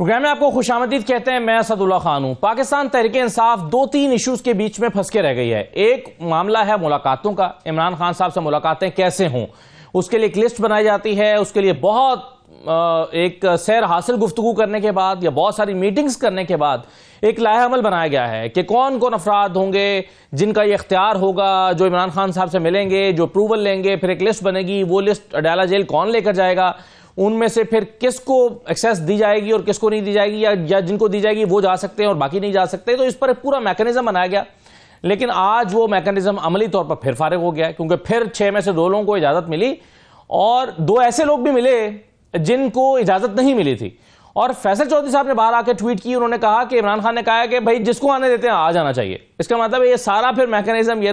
Programme میں آپ کو خوش آمدید کہتے ہیں. میں اسد اللہ خان ہوں. پاکستان تحریک انصاف دو تین ایشوز کے بیچ میں پھنس کے رہ گئی ہے. ایک معاملہ ہے ملاقاتوں کا. عمران خان صاحب سے ملاقاتیں کیسے ہوں, اس کے لیے ایک لسٹ بنائی جاتی ہے. اس کے لیے بہت ایک سیر حاصل گفتگو کرنے کے بعد یا بہت ساری میٹنگز کرنے کے بعد ایک لائحہ عمل بنایا گیا ہے کہ کون کون افراد ہوں گے جن کا یہ اختیار ہوگا, جو عمران خان صاحب سے ملیں گے, جو اپروول لیں گے. پھر ایک لسٹ بنے گی, وہ لسٹ اڈیالہ جیل کون لے کر جائے گا, ان میں سے پھر کس کو ایکسیس دی جائے گی اور کس کو نہیں دی جائے گی, یا جن کو دی جائے گی وہ جا سکتے ہیں اور باقی نہیں جا سکتے. تو اس پر ایک پورا میکنزم بنایا گیا. لیکن آج وہ میکنزم عملی طور پر پھر فارغ ہو گیا ہے, کیونکہ پھر 6 میں سے 2 لوگوں کو اجازت ملی اور 2 ایسے لوگ بھی ملے جن کو اجازت نہیں ملی تھی. اور فیصل چودھری صاحب نے باہر آ کے ٹویٹ کی, انہوں نے کہا کہ عمران خان نے کہا کہ بھائی جس کو آنے دیتے ہیں آ جانا چاہیے. اس کا مطلب ہے یہ سارا پھر میکنزم یہ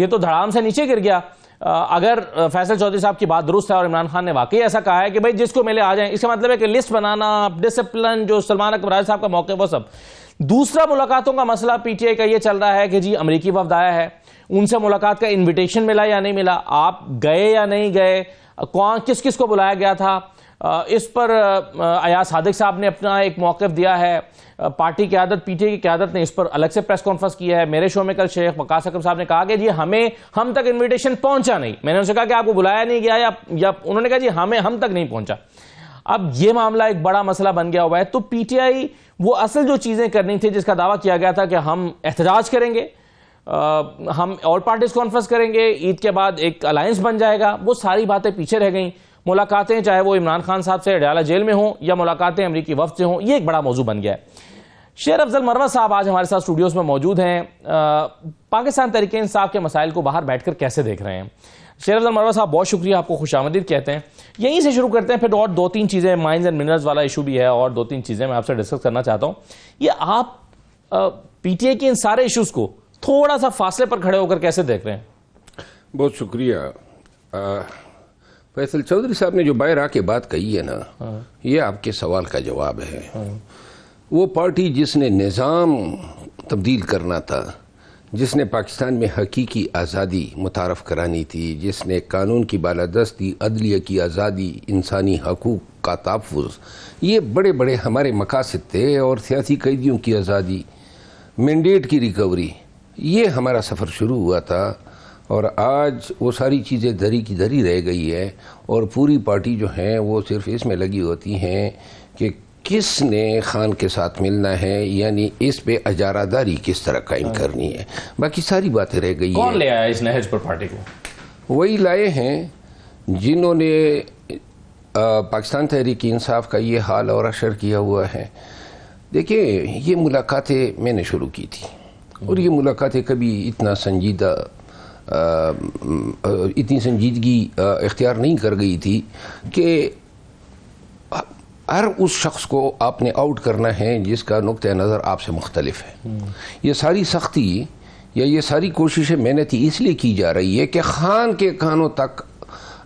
تو دھڑام سے نیچے گر گیا. اگر فیصل چودھری صاحب کی بات درست ہے اور عمران خان نے واقعی ایسا کہا ہے کہ بھائی جس کو ملے آ جائیں, اس کا مطلب ہے کہ لسٹ بنانا, ڈسپلن, جو سلمان اکبر راج صاحب کا موقف وہ سب. دوسرا ملاقاتوں کا مسئلہ پی ٹی آئی کا یہ چل رہا ہے کہ جی امریکی وفد آیا ہے, ان سے ملاقات کا انویٹیشن ملا یا نہیں ملا, آپ گئے یا نہیں گئے, کس کس کو بلایا گیا تھا. اس پر ایاز صادق صاحب نے اپنا ایک موقف دیا ہے. پارٹی قیادت, پی ٹی آئی کی قیادت نے اس پر الگ سے پریس کانفرنس کیا ہے. میرے شو میں کل شیخ وقاص اکرم صاحب نے کہا کہ جی ہم تک انویٹیشن پہنچا نہیں. میں نے ان سے کہا کہ آپ کو بلایا نہیں گیا, یا انہوں نے کہا جی ہم تک نہیں پہنچا. اب یہ معاملہ ایک بڑا مسئلہ بن گیا ہوا ہے. تو پی ٹی آئی وہ اصل جو چیزیں کرنی تھی, جس کا دعویٰ کیا گیا تھا کہ ہم احتجاج کریں گے, ہم آل پارٹیز کانفرنس کریں گے, عید کے بعد ایک الائنس بن جائے گا, وہ ساری باتیں پیچھے رہ گئیں. ملاقاتیں چاہے وہ عمران خان صاحب سے اڈیالہ جیل میں ہوں یا ملاقاتیں امریکی وفد سے ہوں, یہ ایک بڑا موضوع بن گیا ہے. شیر افضل مروت صاحب آج ہمارے ساتھ اسٹوڈیوز میں موجود ہیں. پاکستان تحریک انصاف کے مسائل کو باہر بیٹھ کر کیسے دیکھ رہے ہیں؟ شیر افضل مروت صاحب بہت شکریہ, آپ کو خوش آمدید کہتے ہیں. یہیں سے شروع کرتے ہیں, پھر اور 2-3 چیزیں, مائنز اینڈ منرلز والا ایشو بھی ہے اور 2-3 چیزیں میں آپ سے ڈسکس کرنا چاہتا ہوں. یہ آپ پی ٹی آئی کے ان سارے ایشوز کو تھوڑا سا فاصلے پر کھڑے ہو کر کیسے دیکھ رہے ہیں؟ بہت شکریہ. فیصل چودھری صاحب نے جو باہر آ کے بات کہی ہے نا, یہ آپ کے سوال کا جواب ہے. وہ پارٹی جس نے نظام تبدیل کرنا تھا, جس نے پاکستان میں حقیقی آزادی متعارف کرانی تھی, جس نے قانون کی بالادستی, عدلیہ کی آزادی, انسانی حقوق کا تحفظ, یہ بڑے بڑے ہمارے مقاصد تھے, اور سیاسی قیدیوں کی آزادی, مینڈیٹ کی ریکوری, یہ ہمارا سفر شروع ہوا تھا. اور آج وہ ساری چیزیں دھری کی دھری رہ گئی ہے, اور پوری پارٹی جو ہیں وہ صرف اس میں لگی ہوتی ہیں کہ کس نے خان کے ساتھ ملنا ہے, یعنی اس پہ اجارہ داری کس طرح قائم کرنی ہے. باقی ساری باتیں رہ گئی ہیں. کون لے آیا اس نہج پر پارٹی کو؟ وہی لائے ہیں جنہوں نے پاکستان تحریک انصاف کا یہ حال اور اشر کیا ہوا ہے. دیکھیں, یہ ملاقاتیں میں نے شروع کی تھی, اور یہ ملاقاتیں کبھی اتنی سنجیدگی اختیار نہیں کر گئی تھی کہ ہر اس شخص کو آپ نے آؤٹ کرنا ہے جس کا نقطہ نظر آپ سے مختلف ہے. یہ ساری سختی یا یہ ساری کوششیں محنتی اس لیے کی جا رہی ہے کہ خان کے کانوں تک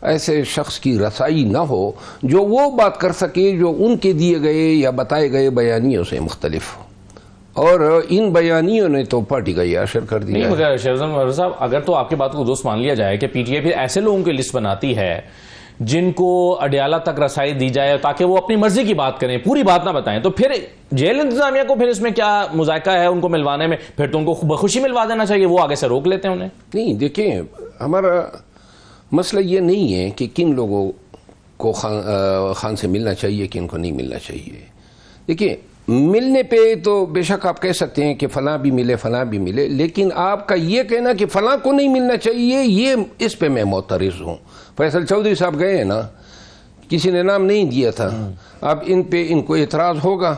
ایسے شخص کی رسائی نہ ہو جو وہ بات کر سکے جو ان کے دیے گئے یا بتائے گئے بیانیوں سے مختلف ہو. اور ان بیانیوں نے تو پارٹی کا یہ اثر کر دیا. نہیں, مگر شیر افضل مروت صاحب, اگر تو آپ کی بات کو درست مان لیا جائے کہ پی ٹی آئی پھر ایسے لوگوں کی لسٹ بناتی ہے جن کو اڈیالہ تک رسائی دی جائے تاکہ وہ اپنی مرضی کی بات کریں, پوری بات نہ بتائیں, تو پھر جیل انتظامیہ کو پھر اس میں کیا مذائقہ ہے ان کو ملوانے میں؟ پھر تو ان کو بخوشی ملوا دینا چاہیے, وہ آگے سے روک لیتے ہیں انہیں. نہیں, دیکھیں, ہمارا مسئلہ یہ نہیں ہے کہ کن لوگوں کو خان سے ملنا چاہیے, کن کو نہیں ملنا چاہیے. دیکھیں, ملنے پہ تو بے شک آپ کہہ سکتے ہیں کہ فلاں بھی ملے فلاں بھی ملے, لیکن آپ کا یہ کہنا کہ فلاں کو نہیں ملنا چاہیے, یہ اس پہ میں معترض ہوں. فیصل چودھری صاحب گئے ہیں نا, کسی نے نام نہیں دیا تھا, اب ان پہ ان کو اعتراض ہوگا.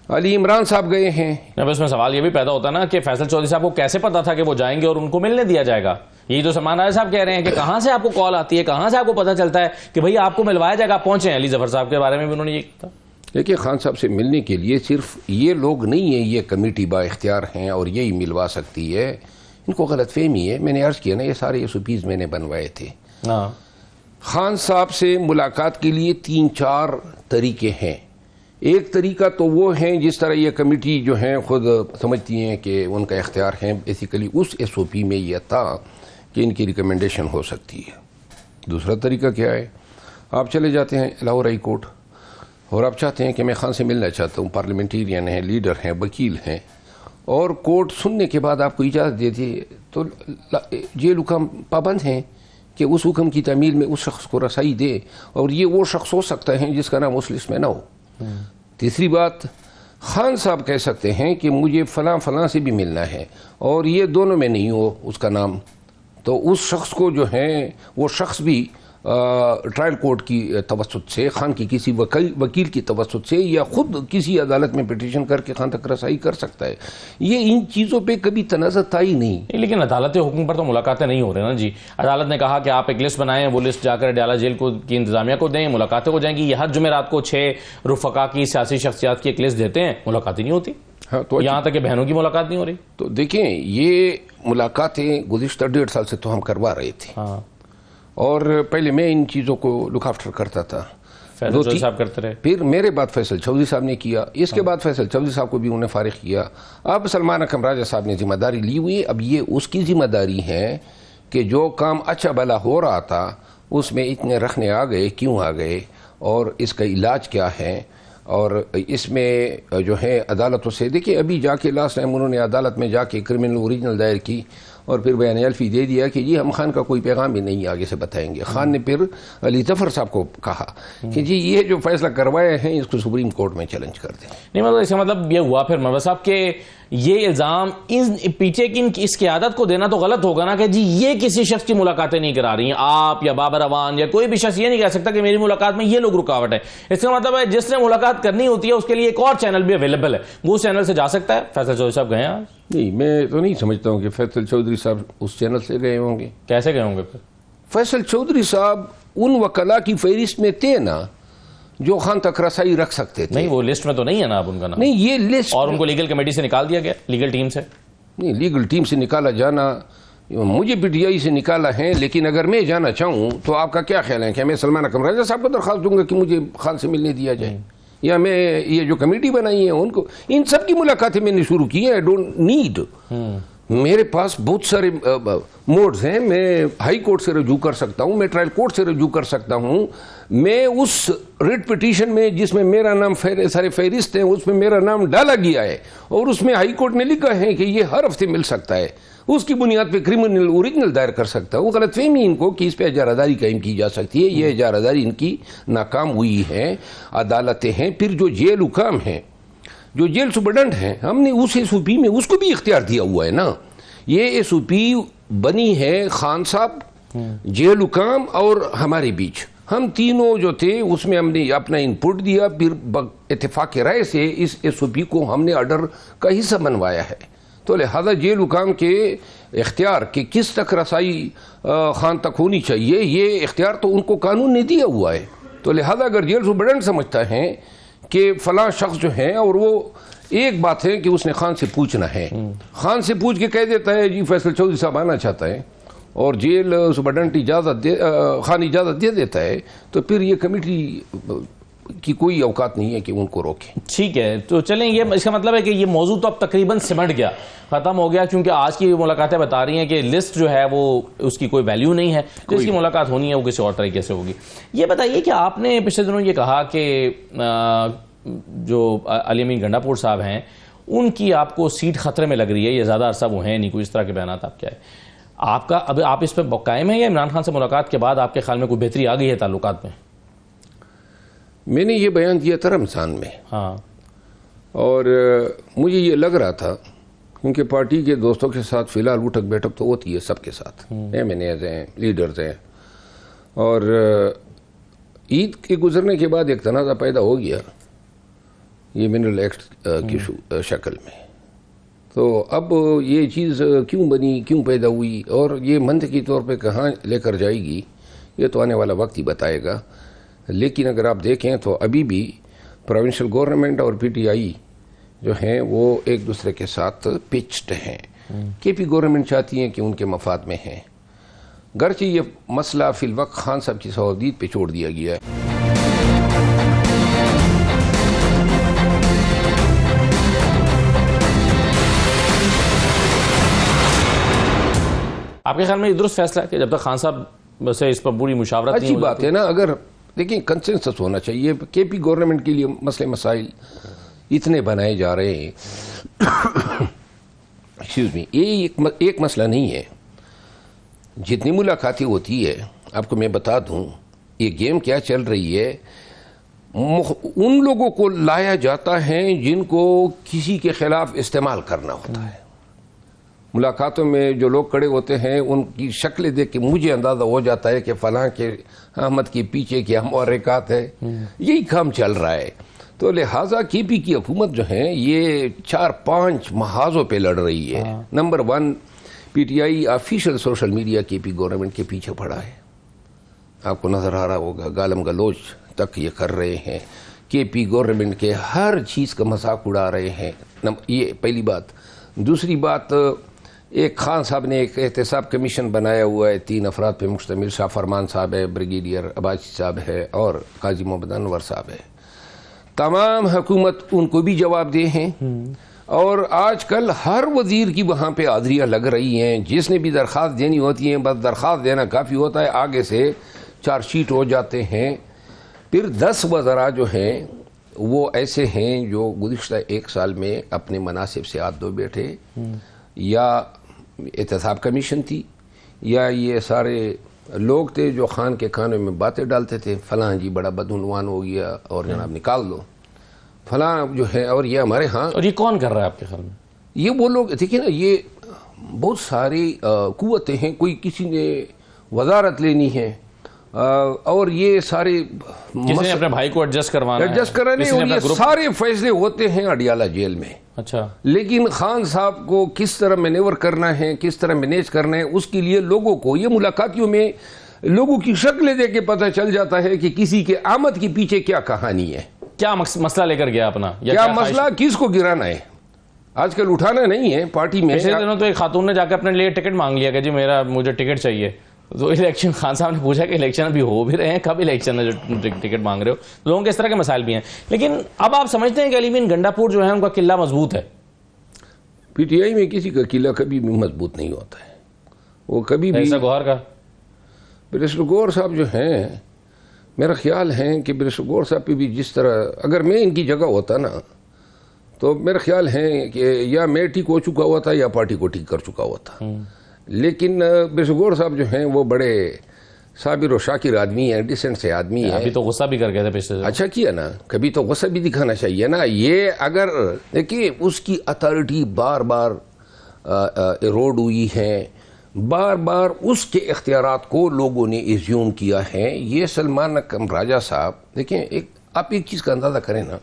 علی عمران صاحب گئے ہیں. اب اس میں سوال یہ بھی پیدا ہوتا نا کہ فیصل چودھری صاحب کو کیسے پتا تھا کہ وہ جائیں گے اور ان کو ملنے دیا جائے گا؟ یہی تو سلمان راج صاحب کہہ رہے ہیں کہ کہاں سے آپ کو کال آتی ہے, کہاں سے آپ کو پتا چلتا ہے کہ بھئی آپ کو ملوایا جائے گا, آپ پہنچے ہیں. علی ظفر صاحب کے بارے میں بھی انہوں نے یہ کہا. دیکھیے, خان صاحب سے ملنے کے لیے صرف یہ لوگ نہیں ہیں, یہ کمیٹی با اختیار ہیں اور یہی ملوا سکتی ہے. ان کو غلط فہمی ہے. میں نے عرض کیا نا, یہ سارے SOPs میں نے بنوائے تھے. خان صاحب سے ملاقات کے لیے 3-4 طریقے ہیں. ایک طریقہ تو وہ ہیں جس طرح یہ کمیٹی جو ہیں خود سمجھتی ہیں کہ ان کا اختیار ہے. بیسیکلی اس SOP میں یہ تھا کہ ان کی ریکمنڈیشن ہو سکتی ہے. دوسرا طریقہ کیا ہے, آپ چلے جاتے ہیں لاہور ہائی کورٹ, اور آپ چاہتے ہیں کہ میں خان سے ملنا چاہتا ہوں، پارلیمنٹیرین ہیں، لیڈر ہیں، وکیل ہیں، اور کورٹ سننے کے بعد آپ کو اجازت دے دی تو جیل حکام پابند ہیں کہ اس حکم کی تعمیل میں اس شخص کو رسائی دے، اور یہ وہ شخص ہو سکتا ہے جس کا نام اس لسٹ میں نہ ہو۔ تیسری بات، خان صاحب کہہ سکتے ہیں کہ مجھے فلاں فلاں سے بھی ملنا ہے اور یہ دونوں میں نہیں ہو اس کا نام، تو اس شخص کو جو ہے وہ شخص بھی ٹرائل کورٹ کی توسط سے، خان کی کسی وکیل کی توسط سے، یا خود کسی عدالت میں پٹیشن کر کے خان تک رسائی کر سکتا ہے۔ یہ ان چیزوں پہ کبھی تنازع تھا ہی نہیں۔ لیکن عدالت حکم پر تو ملاقاتیں نہیں ہو رہی نا جی۔ عدالت نے کہا کہ آپ ایک لسٹ بنائیں، وہ لسٹ جا کر اڈیالہ جیل کی انتظامیہ کو دیں، ملاقاتیں ہو جائیں گی۔ یہ ہر جمعرات کو 6 رفقا کی سیاسی شخصیات کی ایک لسٹ دیتے ہیں، ملاقاتیں نہیں ہوتی۔ ہاں، تو یہاں تک کہ بہنوں کی ملاقات نہیں ہو رہی۔ تو دیکھیں، یہ ملاقاتیں گزشتہ 1.5 سال سے تو ہم کروا رہے تھے، ہاں، اور پہلے میں ان چیزوں کو لک آفٹر کرتا تھا، فیصل چودھری صاحب کرتے رہے، پھر میرے بعد فیصل چودھری صاحب نے کیا، اس کے بعد فیصل چودھری صاحب کو بھی انہوں نے فارغ کیا، اب سلمان اکرم راجہ صاحب نے ذمہ داری لی ہوئی ہے۔ اب یہ اس کی ذمہ داری ہے کہ جو کام اچھا بھلا ہو رہا تھا اس میں اتنے رکھنے آ گئے، کیوں آ گئے، اور اس کا علاج کیا ہے، اور اس میں جو ہے عدالتوں سے دیکھیں، ابھی جا کے لاسٹ ٹائم انہوں نے عدالت میں جا کے کرمنل اوریجنل دائر کی اور پھر بیان الفی دے دیا کہ جی ہم خان کا کوئی پیغام بھی نہیں آگے سے بتائیں گے۔ خان نے پھر علی ظفر صاحب کو کہا کہ جی یہ جو فیصلہ کروائے ہیں اس کو سپریم کورٹ میں چیلنج کر دیں۔ نہیں، مطلب اس کا مطلب یہ ہوا پھر مروا صاحب کہ یہ الزام پیچھے کی اس قیادت کو دینا تو غلط ہوگا نا کہ جی یہ کسی شخص کی ملاقاتیں نہیں کرا رہی ہیں، آپ یا بابر اوان یا کوئی بھی شخص یہ نہیں کہہ سکتا کہ میری ملاقات میں یہ لوگ رکاوٹ ہے۔ اس کا مطلب ہے جس نے ملاقات کرنی ہوتی ہے اس کے لیے ایک اور چینل بھی اویلیبل ہے، وہ اس چینل سے جا سکتا ہے۔ فیصل چودھری صاحب گئے ہیں آج؟ نہیں، میں تو نہیں سمجھتا ہوں کہ فیصل چودھری صاحب اس چینل سے گئے ہوں گے۔ کیسے گئے ہوں گے پھر؟ فیصل چودھری صاحب ان وکلاء کی فہرست میں تھے نا جو خان تک رسائی رکھ سکتے تھے۔ نہیں، وہ لسٹ میں تو نہیں ہے نا اب ان کا نام؟ نہیں، یہ لسٹ، اور ان کو لیگل کمیٹی سے نکال دیا گیا، لیگل ٹیم سے؟ نہیں، لیگل ٹیم سے نکالا جانا، مجھے پی ٹی آئی سے نکالا ہے، لیکن اگر میں جانا چاہوں تو آپ کا کیا خیال ہے کہ میں سلمان اکرم راجہ صاحب کو درخواست دوں گا کہ مجھے خان سے ملنے دیا جائے، یا میں یہ جو کمیٹی بنائی ہے ان کو، ان سب کی ملاقاتیں میں نے شروع کی ہیں۔ آئی ڈونٹ نیڈ، میرے پاس بہت سارے موڈز ہیں، میں ہائی کورٹ سے رجوع کر سکتا ہوں، میں ٹرائل کورٹ سے رجوع کر سکتا ہوں، میں اس ریٹ پٹیشن میں جس میں میرا نام سارے فہرست ہیں اس میں میرا نام ڈالا گیا ہے، اور اس میں ہائی کورٹ نے لکھا ہے کہ یہ ہر ہفتے مل سکتا ہے، اس کی بنیاد پہ کرمنل اوریجنل دائر کر سکتا ہوں۔ غلط فہمی ان کو کہ اس پہ اجارہ قائم کی جا سکتی ہے، یہ اجارہ ان کی ناکام ہوئی ہے۔ عدالتیں ہیں، پھر جو جیل حکام ہیں، جو جیل سپرڈنٹ ہیں، ہم نے اس ایس او پی میں اس کو بھی اختیار دیا ہوا ہے نا۔ یہ ایس او پی بنی ہے خان صاحب، جیل حکام اور ہمارے بیچ، ہم تینوں جو تھے اس میں ہم نے اپنا انپٹ دیا، پھر اتفاق رائے سے اس ایس او پی کو ہم نے آرڈر کا حصہ بنوایا ہے۔ تو لہذا جیل حکام کے اختیار کہ کس تک رسائی خان تک ہونی چاہیے، یہ اختیار تو ان کو قانون نے دیا ہوا ہے۔ تو لہذا اگر جیل سپرڈنٹ سمجھتا ہے کہ فلاں شخص جو ہے، اور وہ ایک بات ہے کہ اس نے خان سے پوچھنا ہے، خان سے پوچھ کے کہہ دیتا ہے جی فیصل چودھری صاحب آنا چاہتا ہے، اور جیل سپرڈنٹ خان اجازت دے دیتا ہے، تو پھر یہ کمیٹی کی کوئی اوقات نہیں ہے کہ ان کو روکے۔ ٹھیک ہے، تو چلیں، یہ اس کا مطلب ہے کہ یہ موضوع تو اب تقریباً سمٹ گیا، ختم ہو گیا، کیونکہ آج کی ملاقاتیں بتا رہی ہیں کہ لسٹ جو ہے وہ اس کی کوئی ویلیو نہیں ہے، جس کی ملاقات ہونی ہے وہ کسی اور طریقے سے ہوگی۔ یہ بتائیے کہ آپ نے پچھلے دنوں یہ کہا کہ جو علی امین گنڈا پور صاحب ہیں ان کی آپ کو سیٹ خطرے میں لگ رہی ہے، یہ زیادہ عرصہ وہ ہیں نہیں، کوئی اس طرح کے بیانات آپ کیا ہے آپ کا؟ اب آپ اس پہ قائم ہیں، یا عمران خان سے ملاقات کے بعد آپ کے خیال میں کوئی بہتری آ گئی ہے تعلقات میں؟ میں نے یہ بیان دیا تھا رمضان میں، ہاں، اور مجھے یہ لگ رہا تھا کیونکہ پارٹی کے دوستوں کے ساتھ فی الحال اٹھک بیٹھک تو ہوتی ہے سب کے ساتھ، ایم این ایز ہیں، لیڈرز ہیں، اور عید کے گزرنے کے بعد ایک تنازع پیدا ہو گیا یہ منرل ایکٹ کی شکل میں۔ تو اب یہ چیز کیوں بنی، کیوں پیدا ہوئی، اور یہ منطقی طور پہ کہاں لے کر جائے گی یہ تو آنے والا وقت ہی بتائے گا۔ لیکن اگر آپ دیکھیں تو ابھی بھی پروونشل گورنمنٹ اور پی ٹی آئی جو ہیں وہ ایک دوسرے کے ساتھ پچڈ ہیں۔ کے پی گورنمنٹ چاہتی ہیں کہ ان کے مفاد میں ہیں، گرچہ یہ مسئلہ فی الوقت خان صاحب کی سعودیت پہ چھوڑ دیا گیا ہے۔ آپ کے خیال میں یہ درست فیصلہ ہے کہ جب تک خان صاحب سے اس پر پوری مشاورت نہیں اچھی بات ہے نا، اگر دیکھیں کنسنسس ہونا چاہیے. کے پی گورنمنٹ کے لیے مسئلے مسائل اتنے بنائے جا رہے ہیں. ایکسکیوز می, یہ ایک مسئلہ نہیں ہے. جتنی ملاقاتیں ہوتی ہے, آپ کو میں بتا دوں یہ گیم کیا چل رہی ہے. ان لوگوں کو لایا جاتا ہے جن کو کسی کے خلاف استعمال کرنا ہوتا ہے. ملاقاتوں میں جو لوگ کھڑے ہوتے ہیں ان کی شکلیں دیکھ کے مجھے اندازہ ہو جاتا ہے کہ فلاں کے احمد کے پیچھے کیا محرکات ہے. یہی کام چل رہا ہے. تو لہٰذا کے پی کی حکومت جو ہے یہ 4-5 محاذوں پہ لڑ رہی ہے. Number 1, P T I official social media کے پی گورنمنٹ کے پیچھے پڑا ہے. آپ کو نظر آ رہا ہوگا, گالم گلوچ تک یہ کر رہے ہیں. کے پی گورنمنٹ کے ہر چیز کا مذاق اڑا رہے ہیں. یہ پہلی بات. دوسری بات, ایک خان صاحب نے ایک احتساب کمیشن بنایا ہوا ہے 3 افراد پہ مشتمل. شاہ فرمان صاحب ہے, بریگیڈیئر عباسی صاحب ہے اور قاضی محمد انور صاحب ہے. تمام حکومت ان کو بھی جواب دہ ہیں. اور آج کل ہر وزیر کی وہاں پہ حاضریاں لگ رہی ہیں. جس نے بھی درخواست دینی ہوتی ہیں بس درخواست دینا کافی ہوتا ہے, آگے سے چارج شیٹ ہو جاتے ہیں. پھر 10 وزراء جو ہیں وہ ایسے ہیں جو گزشتہ 1 سال میں اپنے مناصب سے ہاتھ دھو بیٹھے. یا احتساب کمیشن تھی, یا یہ سارے لوگ تھے جو خان کے کھانے میں باتیں ڈالتے تھے, فلاں جی بڑا بدعنوان ہو گیا اور جناب نکال دو فلاں جو ہے. اور یہ ہمارے ہاں, اور یہ کون کر رہا ہے آپ کے خیال میں؟ یہ وہ لوگ دیکھیں نا, یہ بہت ساری قوتیں ہیں. کوئی کسی نے وزارت لینی ہے اور یہ سارے کسی نے اپنے بھائی کو ایڈجسٹ کروانے اور یہ سارے فیصلے ہوتے ہیں اڈیالہ جیل میں. اچھا, لیکن خان صاحب کو کس طرح مینیور کرنا ہے, کس طرح مینیج کرنا ہے, اس کے لیے لوگوں کو یہ ملاقاتیوں میں لوگوں کی شکلیں دیکھ کے پتہ چل جاتا ہے کہ کسی کے آمد کے پیچھے کیا کہانی ہے, کیا مسئلہ لے کر گیا اپنا, کیا مسئلہ, کس کو گرانا ہے. آج کل اٹھانا نہیں ہے پارٹی میں. پچھلے دنوں تو ایک خاتون نے جا کے اپنے لیے ٹکٹ مانگ لیا کہ جی مجھے ٹکٹ چاہیے. تو الیکشن, خان صاحب نے پوچھا کہ الیکشن ابھی ہو بھی رہے ہیں, کب الیکشن ہے جو ٹکٹ مانگ رہے ہو. لوگوں کے اس طرح کے مسائل بھی ہیں. لیکن اب آپ سمجھتے ہیں کہ علی مین گنڈا پور جو ہے ان کا قلعہ مضبوط ہے؟ پی ٹی آئی میں کسی کا قلعہ کبھی بھی مضبوط نہیں ہوتا ہے. وہ کبھی بھی گوہر کا بیرسٹر گوہر صاحب جو ہیں, میرا خیال ہے کہ بیرسٹر گوہر صاحب پہ بھی جس طرح اگر میں ان کی جگہ ہوتا نا تو میرا خیال ہے کہ یا میں ٹھیک ہو چکا ہوا تھا یا پارٹی کو ٹھیک کر چکا ہوا تھا. لیکن بیرسٹر گوہر صاحب جو ہیں وہ بڑے صابر و شاکر آدمی ہیں, ڈیسنٹ سے آدمی ہیں. ابھی تو غصہ بھی کر گئے تھے پچھلے. اچھا کیا نا, کبھی تو غصہ بھی دکھانا چاہیے نا. یہ اگر دیکھیے اس کی اتھارٹی بار بار ایروڈ ہوئی ہے, بار بار اس کے اختیارات کو لوگوں نے ایزیوم کیا ہے. یہ سلمان اکرم راجہ صاحب دیکھیں, آپ ایک چیز کا اندازہ کریں نا,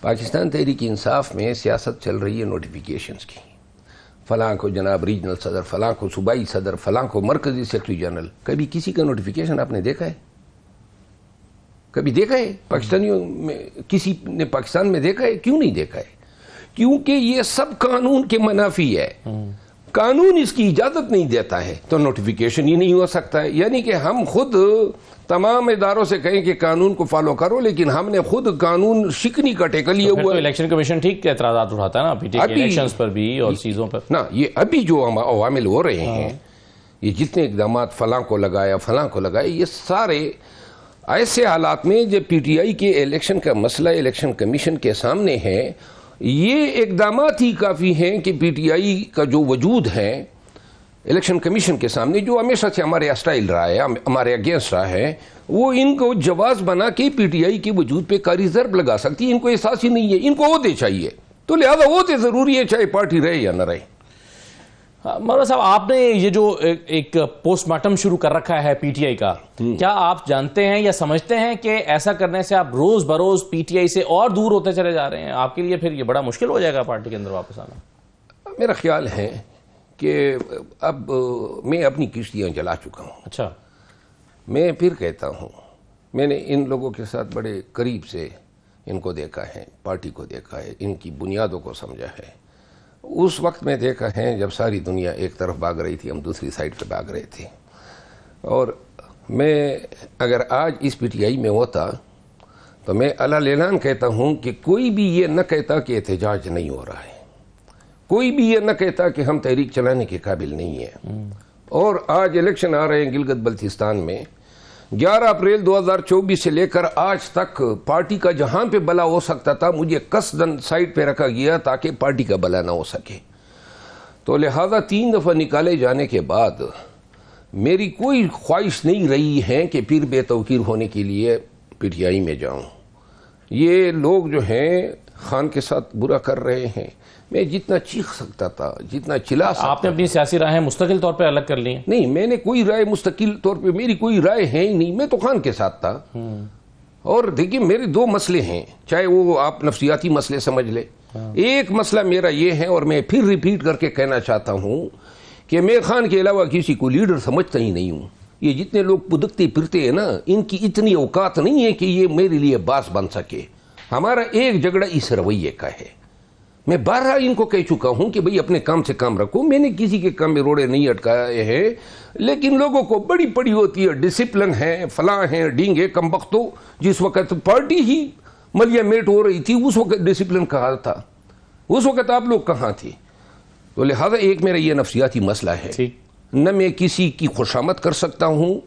پاکستان تحریک انصاف میں سیاست چل رہی ہے نوٹیفیکیشنز کی. فلاں کو جناب ریجنل صدر, فلاں کو صوبائی صدر, فلاں کو مرکزی سیکرٹری جنرل. کبھی کسی کا نوٹیفیکیشن آپ نے دیکھا ہے؟ کبھی دیکھا ہے پاکستانیوں میں؟ کسی نے پاکستان میں دیکھا ہے؟ کیوں نہیں دیکھا ہے؟ کیونکہ یہ سب قانون کے منافی ہے. قانون اس کی اجازت نہیں دیتا ہے تو نوٹیفیکیشن ہی نہیں ہو سکتا ہے. یعنی کہ ہم خود تمام اداروں سے کہیں کہ قانون کو فالو کرو, لیکن ہم نے خود قانون شکنی کا ٹیکہ لیا ہوا ہے. الیکشن کمیشن ٹھیک کے اعتراضات اٹھاتا ہے نا پی ٹی کے الیکشنز پر بھی اور چیزوں پر نا. یہ ابھی جو عوامل ہو رہے ہیں, یہ جتنے اقدامات فلاں کو لگایا فلاں کو لگایا, یہ سارے ایسے حالات میں جب پی ٹی آئی کے الیکشن کا مسئلہ الیکشن کمیشن کے سامنے ہے, یہ اقدامات ہی کافی ہیں کہ پی ٹی آئی کا جو وجود ہے الیکشن کمیشن کے سامنے, جو ہمیشہ سے ہمارے اسٹائل رہا ہے, ہمارے اگینسٹ رہا ہے, وہ ان کو جواز بنا کے پی ٹی آئی کے وجود پہ کاری ضرب لگا سکتی ہے. ان کو احساس ہی نہیں ہے, ان کو عہدے چاہیے, تو لہذا عہدے ضروری ہے چاہے پارٹی رہے یا نہ رہے. مولانا صاحب, آپ نے یہ جو ایک پوسٹ مارٹم شروع کر رکھا ہے پی ٹی آئی کا, کیا آپ جانتے ہیں یا سمجھتے ہیں کہ ایسا کرنے سے آپ روز بروز پی ٹی آئی سے اور دور ہوتے چلے جا رہے ہیں؟ آپ کے لیے پھر یہ بڑا مشکل ہو جائے گا پارٹی کے اندر واپس آنا. میرا خیال ہے کہ اب میں اپنی کشتیاں جلا چکا ہوں. اچھا, میں پھر کہتا ہوں, میں نے ان لوگوں کے ساتھ بڑے قریب سے ان کو دیکھا ہے, پارٹی کو دیکھا ہے, ان کی بنیادوں کو سمجھا ہے. اس وقت میں دیکھا ہے جب ساری دنیا ایک طرف بھاگ رہی تھی, ہم دوسری سائڈ پہ بھاگ رہے تھے. اور میں اگر آج اس پی ٹی آئی میں ہوتا تو میں اعلان کہتا ہوں کہ کوئی بھی یہ نہ کہتا کہ احتجاج نہیں ہو رہا ہے, کوئی بھی یہ نہ کہتا کہ ہم تحریک چلانے کے قابل نہیں ہیں. اور آج الیکشن آ رہے ہیں گلگت بلتستان میں, 11 اپریل 2024 سے لے کر آج تک پارٹی کا جہاں پہ بلا ہو سکتا تھا مجھے قصداً سائڈ پہ رکھا گیا تاکہ پارٹی کا بلا نہ ہو سکے. تو لہذا 3 دفعہ نکالے جانے کے بعد میری کوئی خواہش نہیں رہی ہے کہ پھر بے توقیر ہونے کے لیے پی ٹی آئی میں جاؤں. یہ لوگ جو ہیں خان کے ساتھ برا کر رہے ہیں. میں جتنا چیخ سکتا تھا, جتنا چلا سکتا. آپ نے اپنی سیاسی رائے مستقل طور پہ الگ کر لی ہیں؟ نہیں, میں نے کوئی رائے مستقل طور پہ, میری کوئی رائے ہے ہی نہیں. میں تو خان کے ساتھ تھا. اور دیکھیے میرے 2 مسئلے ہیں, چاہے وہ آپ نفسیاتی مسئلے سمجھ لے. ایک مسئلہ میرا یہ ہے, اور میں پھر ریپیٹ کر کے کہنا چاہتا ہوں کہ میں خان کے علاوہ کسی کو لیڈر سمجھتا ہی نہیں ہوں. یہ جتنے لوگ پدکتے پھرتے ہیں نا, ان کی اتنی اوقات نہیں ہے کہ یہ میرے لیے باس بن سکے. ہمارا ایک جھگڑا اس رویے کا ہے. میں بارہا ان کو کہہ چکا ہوں کہ بھئی اپنے کام سے کام رکھو. میں نے کسی کے کام میں روڑے نہیں اٹکائے ہیں, لیکن لوگوں کو بڑی پڑی ہوتی ہے, ڈسپلن ہے, فلاں ہیں, ڈینگے کمبختو. جس وقت پارٹی ہی ملیا میٹ ہو رہی تھی اس وقت ڈسپلن کہا تھا, اس وقت آپ لوگ کہاں تھے؟ تو لہذا ایک میرا یہ نفسیاتی مسئلہ ہے. نہ میں کسی کی خوشامد کر سکتا ہوں,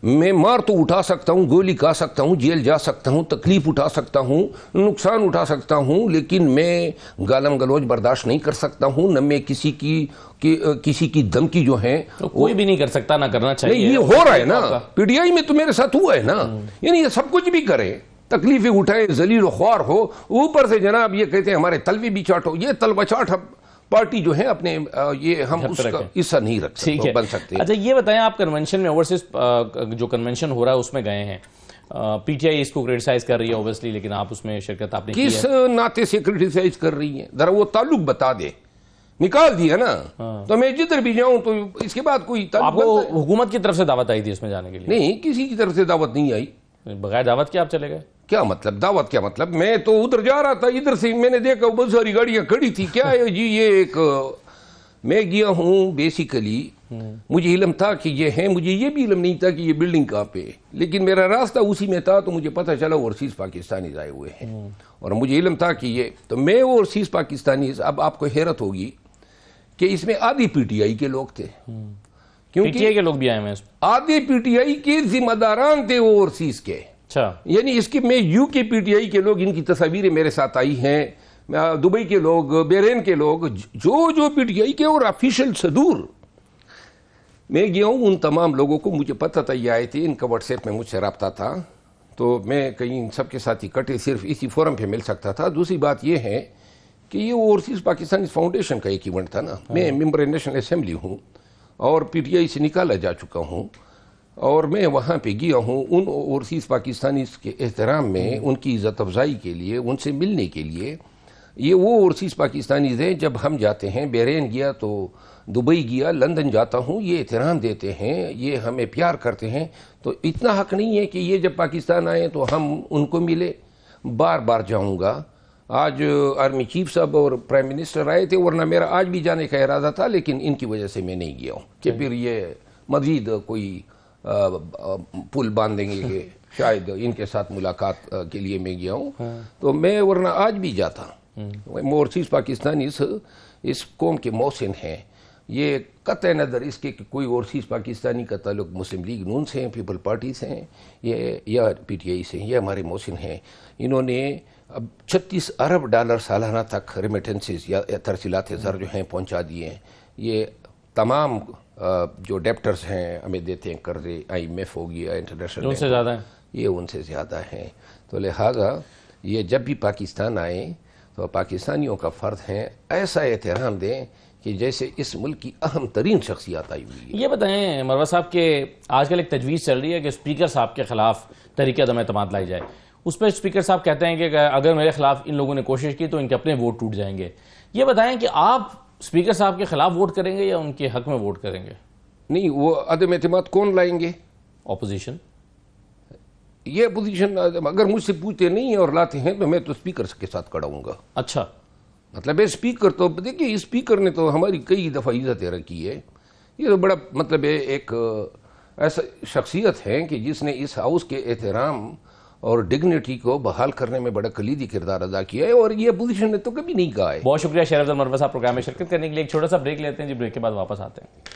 میں مار تو اٹھا سکتا ہوں, گولی کھا سکتا ہوں, جیل جا سکتا ہوں, تکلیف اٹھا سکتا ہوں, نقصان اٹھا سکتا ہوں, لیکن میں گالم گلوچ برداشت نہیں کر سکتا ہوں. نہ میں کسی کی دھمکی جو ہے کوئی بھی نہیں کر سکتا, نہ کرنا چاہیے. نہیں, یہ ہو رہا ہے نا پی ٹی آئی میں, تو میرے ساتھ ہوا ہے نا. یعنی یہ سب کچھ بھی کریں, تکلیفیں اٹھائیں, ذلیل و خوار ہو, اوپر سے جناب یہ کہتے ہیں ہمارے تلوی بھی چاٹو. یہ تلوہ چاٹ پارٹی جو ہے اپنے, یہ ہم اس کا حصہ نہیں رکھ سکتے, بن سکتے. اچھا یہ بتائیں, آپ کنونشن میں, اوورسیز جو کنونشن ہو رہا ہے اس میں گئے ہیں, پی ٹی آئی اس کو کریٹیسائز کر رہی ہے اوبویسلی, لیکن آپ اس میں شرکت آپ نے کی ہے. کس ناطے سے کریٹیسائز کر رہی ہیں؟ ذرا وہ تعلق بتا دے. نکال دیا نا, تو میں جدھر بھی جاؤں تو اس کے بعد کوئی تعلق. آپ کو حکومت کی طرف سے دعوت آئی تھی اس میں جانے کے لیے؟ نہیں, کسی کی طرف سے دعوت نہیں آئی. بغیر دعوت کے آپ چلے گئے؟ کیا مطلب دعوت؟ کیا مطلب؟ میں تو ادھر جا رہا تھا, ادھر سے میں نے دیکھا بہت ساری گاڑیاں کھڑی تھی. کیا ہے جی یہ ایک, میں گیا ہوں بیسیکلی, مجھے علم تھا کہ یہ ہے, مجھے یہ بھی علم نہیں تھا کہ یہ بلڈنگ کہاں پہ, لیکن میرا راستہ اسی میں تھا تو مجھے پتہ چلا اوورسیز پاکستانی آئے ہوئے ہیں, اور مجھے علم تھا کہ یہ, تو میں اوورسیز پاکستانی. اب آپ کو حیرت ہوگی کہ اس میں آدھی پی ٹی آئی کے لوگ تھے, پی ٹی آئی کے لوگ بھی آئے ہیں. آدھے پی ٹی آئی کے ذمہ داران تھے اوورسیز کے. اچھا, یعنی اس کے میں یو کے پی ٹی آئی کے لوگ, ان کی تصاویریں میرے ساتھ آئی ہیں, دبئی کے لوگ, بحرین کے لوگ, جو پی ٹی آئی کے اور آفیشل صدور. میں گیا ہوں ان تمام لوگوں کو, مجھے پتہ تھا یہ آئے تھے, ان کا واٹس ایپ میں مجھ سے رابطہ تھا, تو میں کہیں ان سب کے ساتھ اکٹھے صرف اسی فورم پہ مل سکتا تھا. دوسری بات یہ ہے کہ یہ اوورسیز پاکستانی فاؤنڈیشن کا ایک ایونٹ تھا نا. میں ممبر نیشنل اسمبلی ہوں اور پی ٹی آئی سے نکالا جا چکا ہوں, اور میں وہاں پہ گیا ہوں ان اوورسیز پاکستانی کے احترام میں, ان کی عزت افزائی کے لیے, ان سے ملنے کے لیے. یہ وہ اوورسیز پاکستانیز ہیں, جب ہم جاتے ہیں, بحرین گیا تو دبئی گیا, لندن جاتا ہوں, یہ احترام دیتے ہیں, یہ ہمیں پیار کرتے ہیں. تو اتنا حق نہیں ہے کہ یہ جب پاکستان آئے تو ہم ان کو ملے. بار بار جاؤں گا. آج آرمی چیف صاحب اور پرائم منسٹر آئے تھے, ورنہ میرا آج بھی جانے کا ارادہ تھا, لیکن ان کی وجہ سے میں نہیں گیا ہوں کہ پھر یہ مزید کوئی پل باندھ دیں گے کہ شاید ان کے ساتھ ملاقات کے لیے میں گیا ہوں. تو میں ورنہ آج بھی جاتا. اوورسیز پاکستانی اس قوم کے محسن ہیں. یہ قطع نظر اس کے کہ کوئی اوورسیز پاکستانی کا تعلق مسلم لیگ نون سے ہیں, پیپل پارٹی سے ہیں, یہ یا پی ٹی آئی سے ہیں, یہ ہمارے محسن ہیں. انہوں نے اب 36 ارب ڈالر سالانہ تک ریمیٹنسز یا ترسیلات زر جو ہیں پہنچا دیے ہیں. یہ تمام جو ڈیپٹرز ہیں ہمیں دیتے ہیں قرضے, آئی ایم ایف ہو گیا, انٹرنیشنل, ان سے زیادہ ہیں, یہ ان سے زیادہ ہیں. تو لہذا یہ جب بھی پاکستان آئیں تو پاکستانیوں کا فرض ہے ایسا احترام دیں کہ جیسے اس ملک کی اہم ترین شخصیات آئی ہوئی ہے. یہ بتائیں مروہ صاحب کہ آج کل ایک تجویز چل رہی ہے کہ اسپیکر صاحب کے خلاف تحریک عدم اعتماد لائی جائے. اس پہ اسپیکر صاحب کہتے ہیں کہ اگر میرے خلاف ان لوگوں نے کوشش کی تو ان کے اپنے ووٹ ٹوٹ جائیں گے. یہ بتائیں کہ آپ اسپیکر صاحب کے خلاف ووٹ کریں گے یا ان کے حق میں ووٹ کریں گے؟ نہیں, وہ عدم اعتماد کون لائیں گے؟ اپوزیشن. یہ اپوزیشن اگر مجھ سے پوچھتے نہیں ہیں اور لاتے ہیں تو میں تو اسپیکر کے ساتھ کھڑا ہوں گا. اچھا, مطلب اسپیکر تو دیکھیے, اسپیکر نے تو ہماری کئی دفعہ عزتیں رکھی ہے. یہ تو بڑا مطلب ایک ایسا شخصیت ہے کہ جس نے اس ہاؤس کے احترام اور ڈگنیٹی کو بحال کرنے میں بڑا کلیدی کردار ادا کیا ہے, اور یہ اپوزیشن نے تو کبھی نہیں کہا ہے. بہت شکریہ شیر افضل مروہ صاحب پروگرام میں شرکت کرنے کے لیے. ایک چھوٹا سا بریک لیتے ہیں جی, بریک کے بعد واپس آتے ہیں.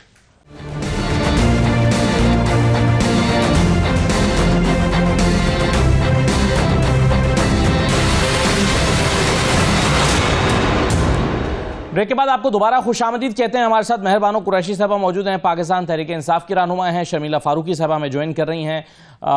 بریک کے بعد آپ کو دوبارہ خوش آمدید کہتے ہیں. ہمارے ساتھ مہر بانو قریشی صاحبہ موجود ہیں, پاکستان تحریک انصاف کی رہنما ہیں. شرمیلا فاروقی صاحبہ ہمیں جوائن کر رہی ہیں,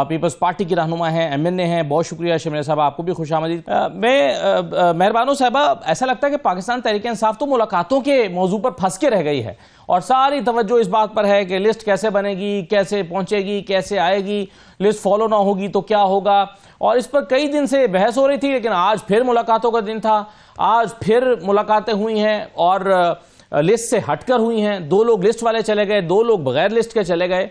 پیپلز پارٹی کی رہنما ہیں, MNA ہیں. بہت شکریہ شرمیلا صاحبہ, آپ کو بھی خوش آمدید. مہر بانو صاحبہ, ایسا لگتا ہے کہ پاکستان تحریک انصاف تو ملاقاتوں کے موضوع پر پھنس کے رہ گئی ہے اور ساری توجہ اس بات پر ہے کہ لسٹ کیسے بنے گی, کیسے پہنچے گی, کیسے آئے گی, لسٹ فالو نہ ہوگی تو کیا ہوگا, اور اس پر کئی دن سے بحث ہو رہی تھی. لیکن آج پھر ملاقاتوں کا دن تھا, آج پھر ملاقاتیں ہوئی ہیں اور لسٹ سے ہٹ کر ہوئی ہیں. 2 لوگ لسٹ والے چلے گئے, 2 لوگ بغیر لسٹ کے چلے گئے.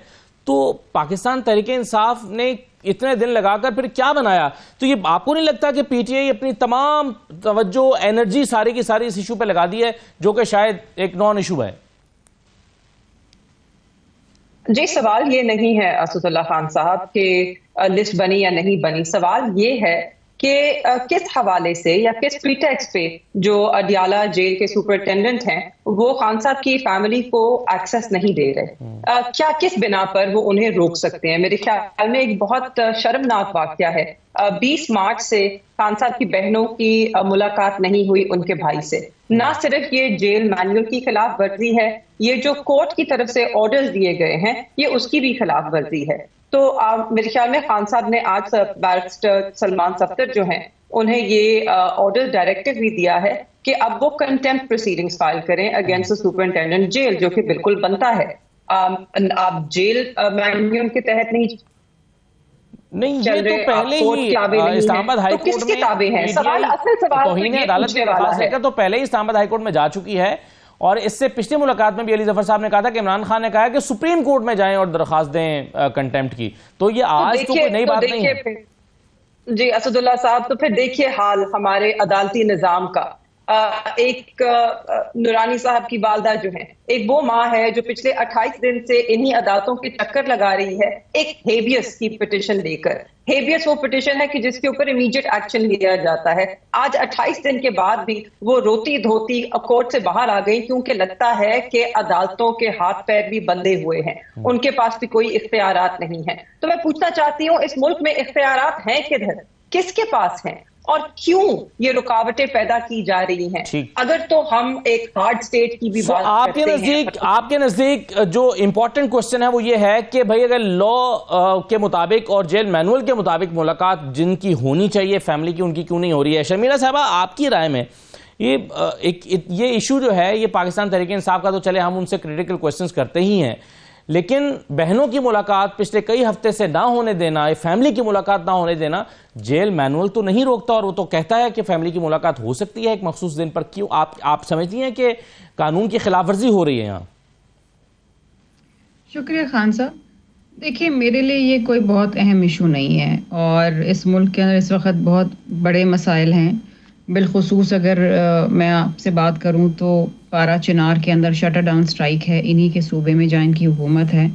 تو پاکستان تحریک انصاف نے اتنے دن لگا کر پھر کیا بنایا؟ تو یہ آپ کو نہیں لگتا کہ PTI اپنی تمام توجہ, انرجی ساری کی ساری اس ایشو پہ لگا دی ہے جو کہ شاید ایک نان ایشو ہے؟ جی, سوال یہ نہیں ہے اسد اللہ خان صاحب کہ لسٹ بنی یا نہیں بنی. سوال یہ ہے کہ کس حوالے سے یا کس پریٹیکسٹ پہ جو اڈیالہ جیل کے سپرنٹینڈنٹ ہیں وہ خان صاحب کی فیملی کو ایکسس نہیں دے رہے, کیا کس بنا پر وہ انہیں روک سکتے ہیں؟ میرے خیال میں ایک بہت شرمناک واقعہ ہے. 20 مارچ سے خان صاحب کی بہنوں کی ملاقات نہیں ہوئی ان کے بھائی سے. نہ صرف یہ جیل مینول کی خلاف ورزی ہے, یہ جو کورٹ کی طرف سے آرڈرز دیے گئے ہیں یہ اس کی بھی خلاف ورزی ہے. تو میرے خیال میں خان صاحب نے آج بیرسٹر سلمان صفدر جو ہیں انہیں یہ آرڈر ڈائریکٹو بھی دیا ہے کہ اب وہ کنٹیمپٹ پروسیڈنگز فائل کریں اگینسٹ سپرنٹینڈنٹ جیل, جو کہ بالکل بنتا ہے. آپ جیل مینیول کے تحت نہیں یہ تو پہلے ہی اسلام آباد ہائی کورٹ میں توہین عدالت کی درخواست لے کر تو پہلے ہی اسلام آباد ہائی کورٹ میں جا چکی ہے. اور اس سے پچھلی ملاقات میں بھی علی ظفر صاحب نے کہا تھا کہ عمران خان نے کہا کہ سپریم کورٹ میں جائیں اور درخواست دیں کنٹیمپٹ کی. تو یہ آج تو کوئی نئی بات نہیں ہے. جی اسد اللہ صاحب, تو پھر دیکھیے حال ہمارے عدالتی نظام کا. ایک نورانی صاحب کی والدہ جو ہیں, ایک وہ ماں ہے جو پچھلے 28 دن سے انہی عدالتوں کے چکر لگا رہی ہے ایک ہیبیس کی پٹیشن لے کر. ہیبیس وہ پٹیشن ہے کہ جس کے اوپر امیڈیٹ ایکشن لیا جاتا ہے. آج 28 دن کے بعد بھی وہ روتی دھوتی کورٹ سے باہر آ گئی کیونکہ لگتا ہے کہ عدالتوں کے ہاتھ پیر بھی بندھے ہوئے ہیں, ان کے پاس بھی کوئی اختیارات نہیں ہیں. تو میں پوچھنا چاہتی ہوں اس ملک میں اختیارات ہیں کدھر, کس کے پاس ہیں, اور کیوں یہ رکاوٹیں پیدا کی جا رہی ہیں؟ اگر تو ہم ایک ہارڈ سٹیٹ کی بھی بات کرتے ہیں. آپ کے نزدیک جو امپورٹنٹ کوسچن ہے وہ یہ ہے کہ بھئی اگر لا کے مطابق اور جیل مینول کے مطابق ملاقات جن کی ہونی چاہیے فیملی کی, ان کی کیوں نہیں ہو رہی ہے؟ شرمیلا صاحبہ, آپ کی رائے میں یہ ایشو جو ہے یہ پاکستان تحریک انصاف کا, تو چلے ہم ان سے کریٹیکل کوسچنز کرتے ہی ہیں, لیکن بہنوں کی ملاقات پچھلے کئی ہفتے سے نہ ہونے دینا, فیملی کی ملاقات نہ ہونے دینا, جیل مینول تو نہیں روکتا اور وہ تو کہتا ہے کہ فیملی کی ملاقات ہو سکتی ہے ایک مخصوص دن پر. کیوں آپ سمجھتی ہیں کہ قانون کی خلاف ورزی ہو رہی ہے یہاں؟ شکریہ خان صاحب. دیکھیے, میرے لیے یہ کوئی بہت اہم ایشو نہیں ہے, اور اس ملک کے اندر اس وقت بہت بڑے مسائل ہیں. بالخصوص اگر میں آپ سے بات کروں تو پارا چنار کے اندر شٹر ڈاؤن سٹرائک ہے انہی کے صوبے میں جہاں ان کی حکومت ہے,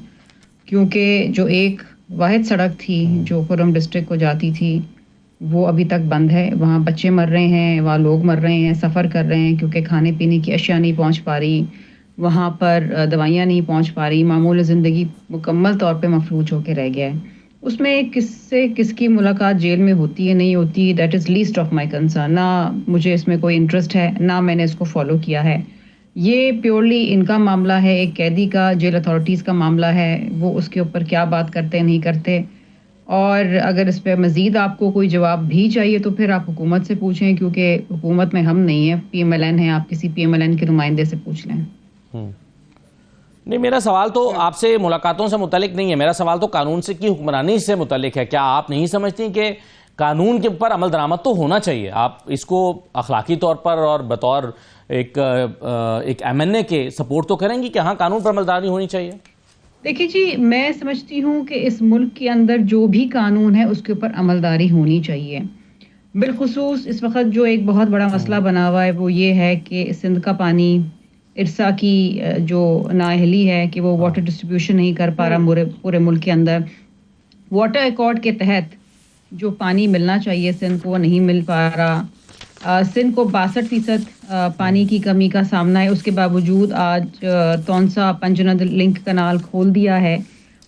کیونکہ جو ایک واحد سڑک تھی جو خرم ڈسٹرکٹ کو جاتی تھی وہ ابھی تک بند ہے. وہاں بچے مر رہے ہیں, وہاں لوگ مر رہے ہیں, سفر کر رہے ہیں کیونکہ کھانے پینے کی اشیاء نہیں پہنچ پا رہی, وہاں پر دوائیاں نہیں پہنچ پا رہی, معمول زندگی مکمل طور پہ مفلوج ہو کے رہ گیا ہے. اس میں کس سے کس کی ملاقات جیل میں ہوتی ہے نہیں ہوتی, that is least of my concern. نہ مجھے اس میں کوئی انٹرسٹ ہے, نہ میں نے اس کو فالو کیا ہے. یہ پیورلی ان کا معاملہ ہے, ایک قیدی کا, جیل اتھارٹیز کا معاملہ ہے, وہ اس کے اوپر کیا بات کرتے نہیں کرتے. اور اگر اس پہ مزید آپ کو کوئی جواب بھی چاہیے تو پھر آپ حکومت سے پوچھیں, کیونکہ حکومت میں ہم نہیں ہیں, PMLN ہیں, آپ کسی PMLN کے نمائندے سے پوچھ لیں. نہیں, میرا سوال تو آپ سے ملاقاتوں سے متعلق نہیں ہے, میرا سوال تو قانون سے کی حکمرانی سے متعلق ہے. کیا آپ نہیں سمجھتی کہ قانون کے اوپر عمل درآمد تو ہونا چاہیے؟ آپ اس کو اخلاقی طور پر اور بطور ایک MNA کے سپورٹ تو کریں گی کہ ہاں قانون پر عمل درآمدی ہونی چاہیے؟ دیکھیے جی, میں سمجھتی ہوں کہ اس ملک کے اندر جو بھی قانون ہے اس کے اوپر عملداری ہونی چاہیے. بالخصوص اس وقت جو ایک بہت بڑا مسئلہ بنا ہوا ہے وہ یہ ہے کہ سندھ کا پانی, ارسا کی جو نااہلی ہے کہ وہ واٹر ڈسٹریبیوشن نہیں کر پا رہا پورے ملک کے اندر. واٹر ایکارڈ کے تحت جو پانی ملنا چاہیے سندھ کو وہ نہیں مل پا رہا. سندھ کو 62% پانی کی کمی کا سامنا ہے, اس کے باوجود آج تونسا پنجند لنک کنال کھول دیا ہے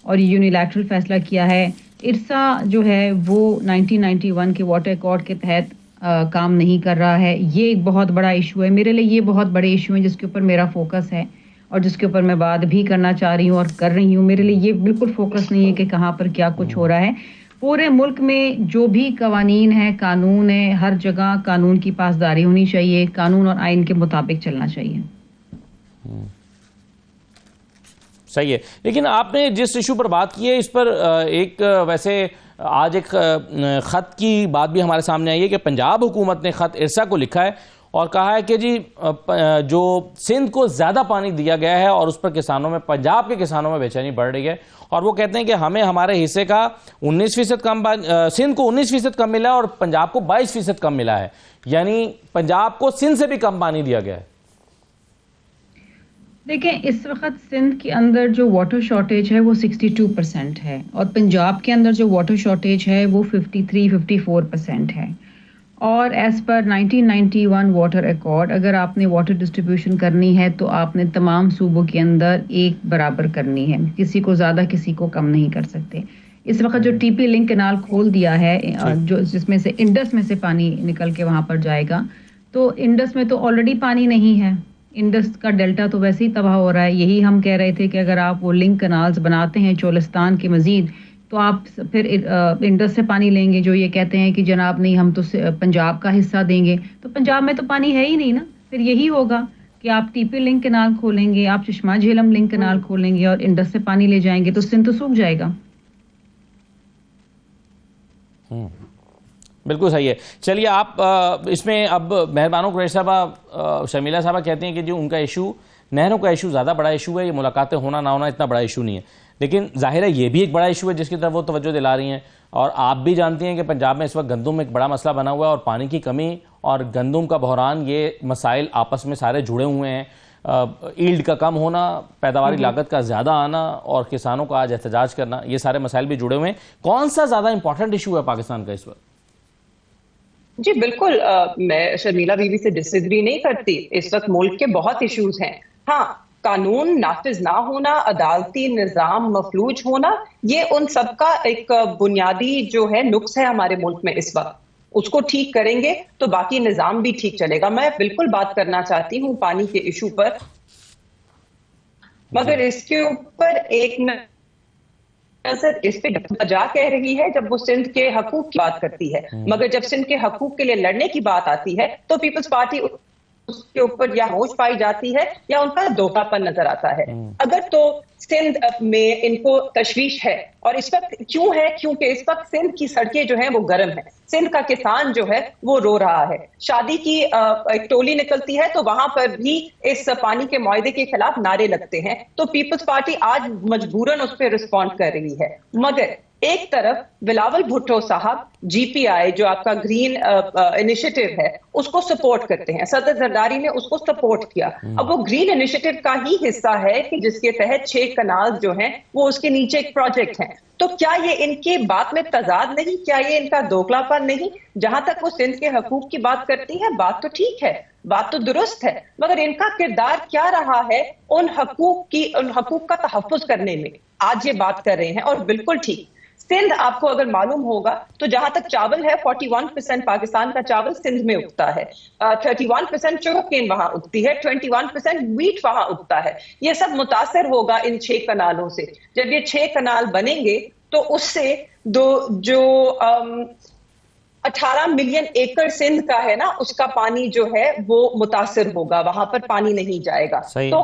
اور یہ یونیلیٹرل فیصلہ کیا ہے. ارسا جو ہے وہ 1991 کے واٹر ایکارڈ کے تحت کام نہیں کر رہا ہے. یہ ایک بہت بڑا ایشو ہے میرے لیے. یہ بہت بڑے ایشو ہیں جس کے اوپر میرا فوکس ہے اور جس کے اوپر میں بات بھی کرنا چاہ رہی ہوں اور کر رہی ہوں. میرے لیے یہ بالکل فوکس نہیں ہے کہ کہاں پر کیا کچھ ہو رہا ہے. پورے ملک میں جو بھی قوانین ہیں، قانون ہے، ہر جگہ قانون کی پاسداری ہونی چاہیے، قانون اور آئین کے مطابق چلنا چاہیے. صحیح ہے. لیکن آپ نے جس ایشو پر بات کی ہے اس پر ایک ویسے آج ایک خط کی بات بھی ہمارے سامنے آئی ہے کہ پنجاب حکومت نے خط ارسا کو لکھا ہے اور کہا ہے کہ جی جو سندھ کو زیادہ پانی دیا گیا ہے اور اس پر کسانوں میں، پنجاب کے کسانوں میں بے چینی بڑھ رہی ہے، اور وہ کہتے ہیں کہ ہمیں ہمارے حصے کا 19% کم، سندھ کو 19% کم ملا ہے اور پنجاب کو 22% کم ملا ہے. یعنی پنجاب کو سندھ سے بھی کم پانی دیا گیا ہے. دیکھیں اس وقت سندھ کے اندر جو واٹر شارٹیج ہے وہ 62% ہے اور پنجاب کے اندر جو واٹر شارٹیج ہے وہ 53-54% ہے. اور ایز پر 1991 واٹر ایکارڈ اگر آپ نے واٹر ڈسٹریبیوشن کرنی ہے تو آپ نے تمام صوبوں کے اندر ایک برابر کرنی ہے، کسی کو زیادہ کسی کو کم نہیں کر سکتے. اس وقت جو ٹی پی لنک کنال کھول دیا ہے جو جس میں سے انڈس میں سے پانی نکل کے وہاں پر جائے گا، تو انڈس میں تو آلریڈی پانی نہیں ہے. انڈس کا ڈیلٹا تو ویسے ہی تباہ ہو رہا ہے. یہی ہم کہہ رہے تھے کہ اگر آپ وہ لنک کنالز بناتے ہیں چولستان کے مزید تو آپ پھر انڈس سے پانی لیں گے. جو یہ کہتے ہیں کہ جناب نہیں ہم تو پنجاب کا حصہ دیں گے، تو پنجاب میں تو پانی ہے ہی نہیں نا. پھر یہی ہوگا کہ آپ ٹی پی لنک کنال کھولیں گے، آپ چشمہ جھیلم لنک کنال کھولیں گے اور انڈس سے پانی لے جائیں گے تو سندھ تو سوکھ جائے گا. بالکل صحیح ہے. چلیے آپ اس میں اب مہربانوں قریش صاحبہ، شمیلہ صاحبہ کہتے ہیں کہ جو ان کا ایشو، نہروں کا ایشو زیادہ بڑا ایشو ہے، یہ ملاقاتیں ہونا نہ ہونا اتنا بڑا ایشو نہیں ہے. لیکن ظاہر ہے یہ بھی ایک بڑا ایشو ہے جس کی طرف وہ توجہ دلا رہی ہیں. اور آپ بھی جانتی ہیں کہ پنجاب میں اس وقت گندم ایک بڑا مسئلہ بنا ہوا ہے اور پانی کی کمی اور گندم کا بحران، یہ مسائل آپس میں سارے جڑے ہوئے ہیں. ایلڈ کا کم ہونا، پیداواری لاگت کا زیادہ آنا اور کسانوں کا آج احتجاج کرنا، یہ سارے مسائل بھی جڑے ہوئے ہیں. کون سا زیادہ امپورٹنٹ ایشو ہے پاکستان کا اس وقت؟ جی بالکل، میں شرمیلا بی بی سے ڈس ایگری نہیں کرتی. اس وقت ملک کے بہت ایشوز ہیں. ہاں، قانون نافذ نہ ہونا، عدالتی نظام مفلوج ہونا، یہ ان سب کا ایک بنیادی جو ہے نقص ہے ہمارے ملک میں اس وقت. اس کو ٹھیک کریں گے تو باقی نظام بھی ٹھیک چلے گا. میں بالکل بات کرنا چاہتی ہوں پانی کے ایشو پر، مگر اس کے اوپر ایک نظر اس پہ جا کہہ رہی ہے جب وہ سندھ کے حقوق کی بات کرتی ہے، مگر جب سندھ کے حقوق کے لیے لڑنے کی بات آتی ہے تو پیپلز پارٹی اس کے اوپر یا ہوش پائی جاتی ہے یا ان کا دھوکہ پن نظر آتا ہے. اگر تو سندھ میں ان کو تشویش ہے، اور اس وقت کیوں ہے؟ کیونکہ اس وقت سندھ کی سڑکیں جو ہیں وہ گرم ہیں. سندھ کا کسان جو ہے وہ رو رہا ہے. شادی کی ایک ٹولی نکلتی ہے تو وہاں پر بھی اس پانی کے معاہدے کے خلاف نعرے لگتے ہیں. تو پیپلز پارٹی آج مجبوراً اس پہ رسپونڈ کر رہی ہے. مگر ایک طرف بلاول بھٹو صاحب جی پی آئی جو آپ کا گرین انیشیٹو ہے اس کو سپورٹ کرتے ہیں. صدر زرداری نے اس کو سپورٹ کیا. اب وہ گرین انیشیٹو کا ہی حصہ ہے کہ جس کے تحت 6 کنال جو ہیں وہ اس کے نیچے ایک پروجیکٹ ہیں. تو کیا یہ ان کی بات میں تضاد نہیں؟ کیا یہ ان کا دوگلا پن نہیں؟ جہاں تک وہ سندھ کے حقوق کی بات کرتی ہے، بات تو ٹھیک ہے، بات تو درست ہے، مگر ان کا کردار کیا رہا ہے ان حقوق کا تحفظ کرنے میں؟ آج یہ بات کر رہے ہیں اور بالکل ٹھیک. سندھ آپ کو اگر معلوم ہوگا تو جہاں تک چاول ہے 41% پاکستان کا چاول سندھ میں اگتا ہے، 31% شوگرکین وہاں اگتی ہے، 21% ویٹ وہاں اگتا ہے. یہ سب متاثر ہوگا ان 6 کنالوں سے. جب یہ 6 کنال بنیں گے تو اس سے جو 18 ملین ایکڑ سندھ کا ہے نا، اس کا پانی جو ہے وہ متاثر ہوگا، وہاں پر پانی نہیں جائے گا. تو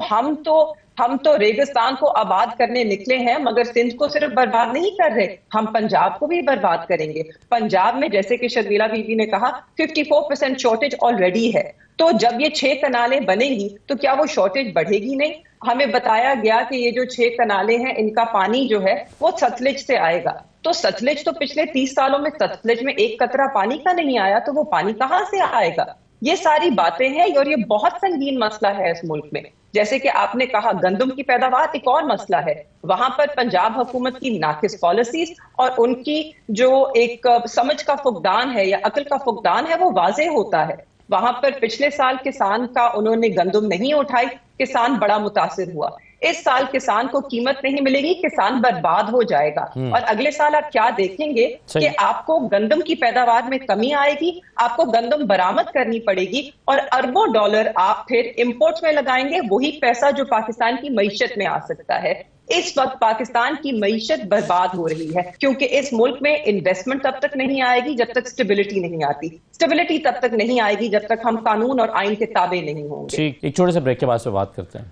ہم تو ریگستان کو آباد کرنے نکلے ہیں، مگر سندھ کو صرف برباد نہیں کر رہے، ہم پنجاب کو بھی برباد کریں گے. پنجاب میں جیسے کہ شرمیلا بی بی نے کہا 54% شارٹیج آلریڈی ہے. تو جب یہ 6 کنالیں بنیں گی تو کیا وہ شارٹیج بڑھے گی نہیں؟ ہمیں بتایا گیا کہ یہ جو 6 کنالیں ہیں ان کا پانی جو ہے وہ ستلج سے آئے گا. تو ستلج تو پچھلے 30 سالوں میں ستلج میں ایک قطرہ پانی کا نہیں آیا، تو وہ پانی کہاں سے آئے گا؟ یہ ساری باتیں ہیں اور یہ بہت سنگین مسئلہ ہے اس ملک میں. جیسے کہ آپ نے کہا گندم کی پیداوار ایک اور مسئلہ ہے. وہاں پر پنجاب حکومت کی ناقص پالیسیز اور ان کی جو ایک سمجھ کا فقدان ہے یا عقل کا فقدان ہے وہ واضح ہوتا ہے. وہاں پر پچھلے سال کسان کا انہوں نے گندم نہیں اٹھائی، کسان بڑا متاثر ہوا. اس سال کسان کو قیمت نہیں ملے گی, کسان برباد ہو جائے گا. اور اگلے سال آپ کیا دیکھیں گے کہ آپ کو گندم کی پیداوار میں کمی آئے گی, آپ کو گندم برآمد کرنی پڑے گی, اور اربوں ڈالر آپ پھر امپورٹ میں لگائیں گے, وہی پیسہ جو پاکستان کی معیشت میں آ سکتا ہے. اس وقت پاکستان کی معیشت برباد ہو رہی ہے کیونکہ اس ملک میں انویسٹمنٹ تب تک نہیں آئے گی جب تک سٹیبلٹی نہیں آتی, سٹیبلٹی تب تک نہیں آئے گی جب تک ہم قانون اور آئین کے تابع نہیں ہوں گے. ٹھیک, ایک چھوٹے سے بریک کے بعد بات کرتے ہیں.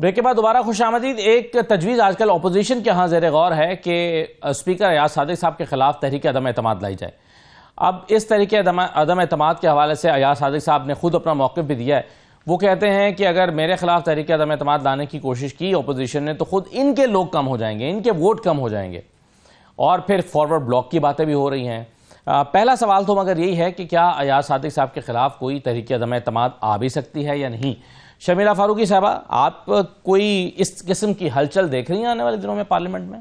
بریک کے بعد دوبارہ خوش آمدید. ایک تجویز آج کل اپوزیشن کے ہاں زیر غور ہے کہ اسپیکر ایاز صادق صاحب کے خلاف تحریک عدم اعتماد لائی جائے. اب اس تحریک عدم اعتماد کے حوالے سے ایاز صادق صاحب نے خود اپنا موقف بھی دیا ہے. وہ کہتے ہیں کہ اگر میرے خلاف تحریک عدم اعتماد لانے کی کوشش کی اپوزیشن نے تو خود ان کے لوگ کم ہو جائیں گے, ان کے ووٹ کم ہو جائیں گے, اور پھر فارورڈ بلاک کی باتیں بھی ہو رہی ہیں. پہلا سوال تو مگر یہی ہے کہ کیا ایاز صادق صاحب کے خلاف کوئی تحریک عدم اعتماد آ بھی سکتی ہے یا نہیں؟ شمیلہ فاروقی صاحبہ, آپ کوئی اس قسم کی ہلچل دیکھ رہی ہیں آنے والے دنوں میں پارلیمنٹ میں؟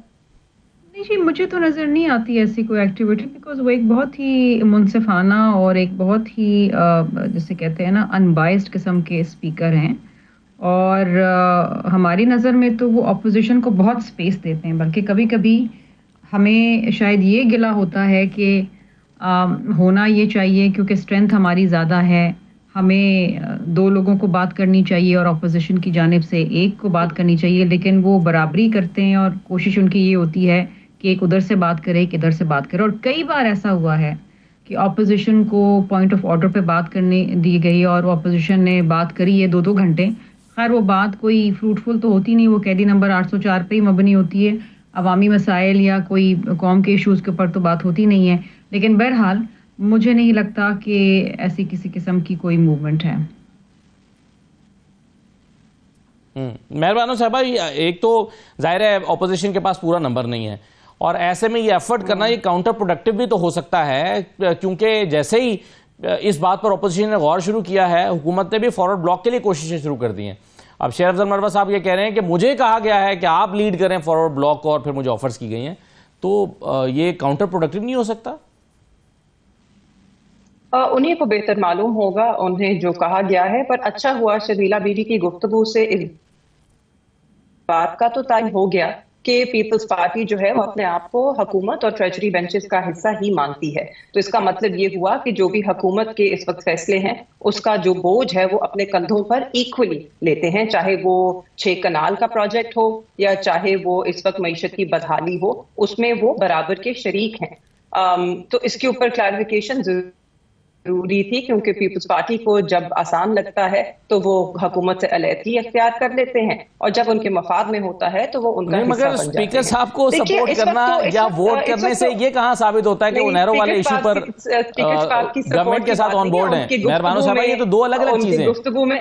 نہیں جی, مجھے تو نظر نہیں آتی ایسی کوئی ایکٹیویٹی, بیکاز وہ ایک بہت ہی منصفانہ اور ایک بہت ہی جسے کہتے ہیں نا انبائسڈ قسم کے اسپیکر ہیں, اور ہماری نظر میں تو وہ اپوزیشن کو بہت سپیس دیتے ہیں. بلکہ کبھی کبھی ہمیں شاید یہ گلہ ہوتا ہے کہ ہونا یہ چاہیے کیونکہ اسٹرینتھ ہماری زیادہ ہے, ہمیں دو لوگوں کو بات کرنی چاہیے اور اپوزیشن کی جانب سے ایک کو بات کرنی چاہیے, لیکن وہ برابری کرتے ہیں اور کوشش ان کی یہ ہوتی ہے کہ ایک ادھر سے بات کرے, ایک ادھر سے بات کرے. اور کئی بار ایسا ہوا ہے کہ اپوزیشن کو پوائنٹ آف آرڈر پہ بات کرنے دی گئی اور وہ اپوزیشن نے بات کری ہے 2-2 گھنٹے. خیر وہ بات کوئی فروٹفل تو ہوتی نہیں, وہ قیدی نمبر 804 پہ ہی مبنی ہوتی ہے, عوامی مسائل یا کوئی قوم کے ایشوز کے اوپر تو بات ہوتی نہیں ہے. لیکن بہرحال مجھے نہیں لگتا کہ ایسی کسی قسم کی کوئی موومنٹ ہے. مہربانو صاحبہ, ایک تو ظاہر ہے اپوزیشن کے پاس پورا نمبر نہیں ہے, اور ایسے میں یہ ایفرٹ کرنا یہ کاؤنٹر پروڈکٹیو بھی تو ہو سکتا ہے, کیونکہ جیسے ہی اس بات پر اپوزیشن نے غور شروع کیا ہے, حکومت نے بھی فارورڈ بلاک کے لیے کوششیں شروع کر دی ہیں. اب شیر افضل مروہ صاحب یہ کہہ رہے ہیں کہ مجھے کہا گیا ہے کہ آپ لیڈ کریں فارورڈ بلاک کو, اور پھر مجھے آفرز کی گئی ہیں, تو یہ کاؤنٹر پروڈکٹیو نہیں ہو سکتا؟ انہیں کو بہتر معلوم ہوگا انہیں جو کہا گیا ہے, پر اچھا ہوا شبیلہ بیوی کی گفتگو سے اس بات کا تو تعین ہو گیا کہ پیپلز پارٹی جو ہے وہ اپنے آپ کو حکومت اور ٹریجری بینچز کا حصہ ہی مانتی ہے. تو اس کا مطلب یہ ہوا کہ جو بھی حکومت کے اس وقت فیصلے ہیں اس کا جو بوجھ ہے وہ اپنے کندھوں پر ایکولی لیتے ہیں, چاہے وہ 6 کنال کا پروجیکٹ ہو یا چاہے وہ اس وقت معیشت کی بدحالی ہو, اس میں وہ برابر کے شریک ہیں. تو اس کے اوپر کلیریفیکیشن ضروری تھی, کیونکہ پیپلز پارٹی کو جب آسان لگتا ہے تو وہ حکومت سے علیحدگی اختیار کر لیتے ہیں, اور جب ان کے مفاد میں ہوتا ہے تو وہ ان کا حصہ بن جاتے ہیں. مگر اسپیکر صاحب کو سپورٹ کرنا یا ووٹ کرنے سے یہ کہاں ثابت ہوتا ہے کہ وہ نہروں والے ایشو پر گورنمنٹ کے ساتھ آن بورڈ ہیں؟ مہربانو صاحبہ, یہ تو دو الگ الگ چیزیں ہیں. گفتگو میں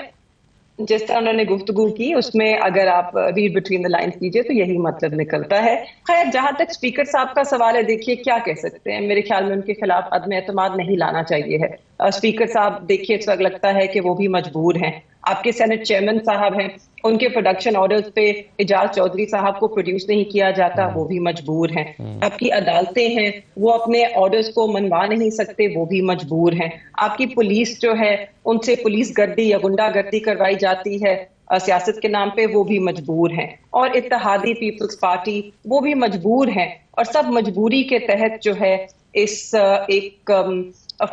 جس طرح انہوں نے گفتگو کی اس میں اگر آپ ریڈ بٹوین دا لائنز کیجئے تو یہی مطلب نکلتا ہے. خیر, جہاں تک اسپیکر صاحب کا سوال ہے, دیکھیے کیا کہہ سکتے ہیں, میرے خیال میں ان کے خلاف عدم اعتماد نہیں لانا چاہیے ہے. اسپیکر صاحب دیکھیے اس وقت لگتا ہے کہ وہ بھی مجبور ہیں. آپ کے سینٹ چیئرمین صاحب ہیں, ان کے پروڈکشن آرڈرز پہ اعجاز چودھری صاحب کو پروڈیوس نہیں کیا جاتا, وہ بھی مجبور ہیں. آپ کی عدالتیں ہیں وہ اپنے آرڈرز کو منوا نہیں سکتے, وہ بھی مجبور ہیں. آپ کی پولیس جو ہے ان سے پولیس گردی یا گنڈا گردی کروائی جاتی ہے سیاست کے نام پہ, وہ بھی مجبور ہیں. اور اتحادی پیپلز پارٹی وہ بھی مجبور ہیں, اور سب مجبوری کے تحت جو ہے اس ایک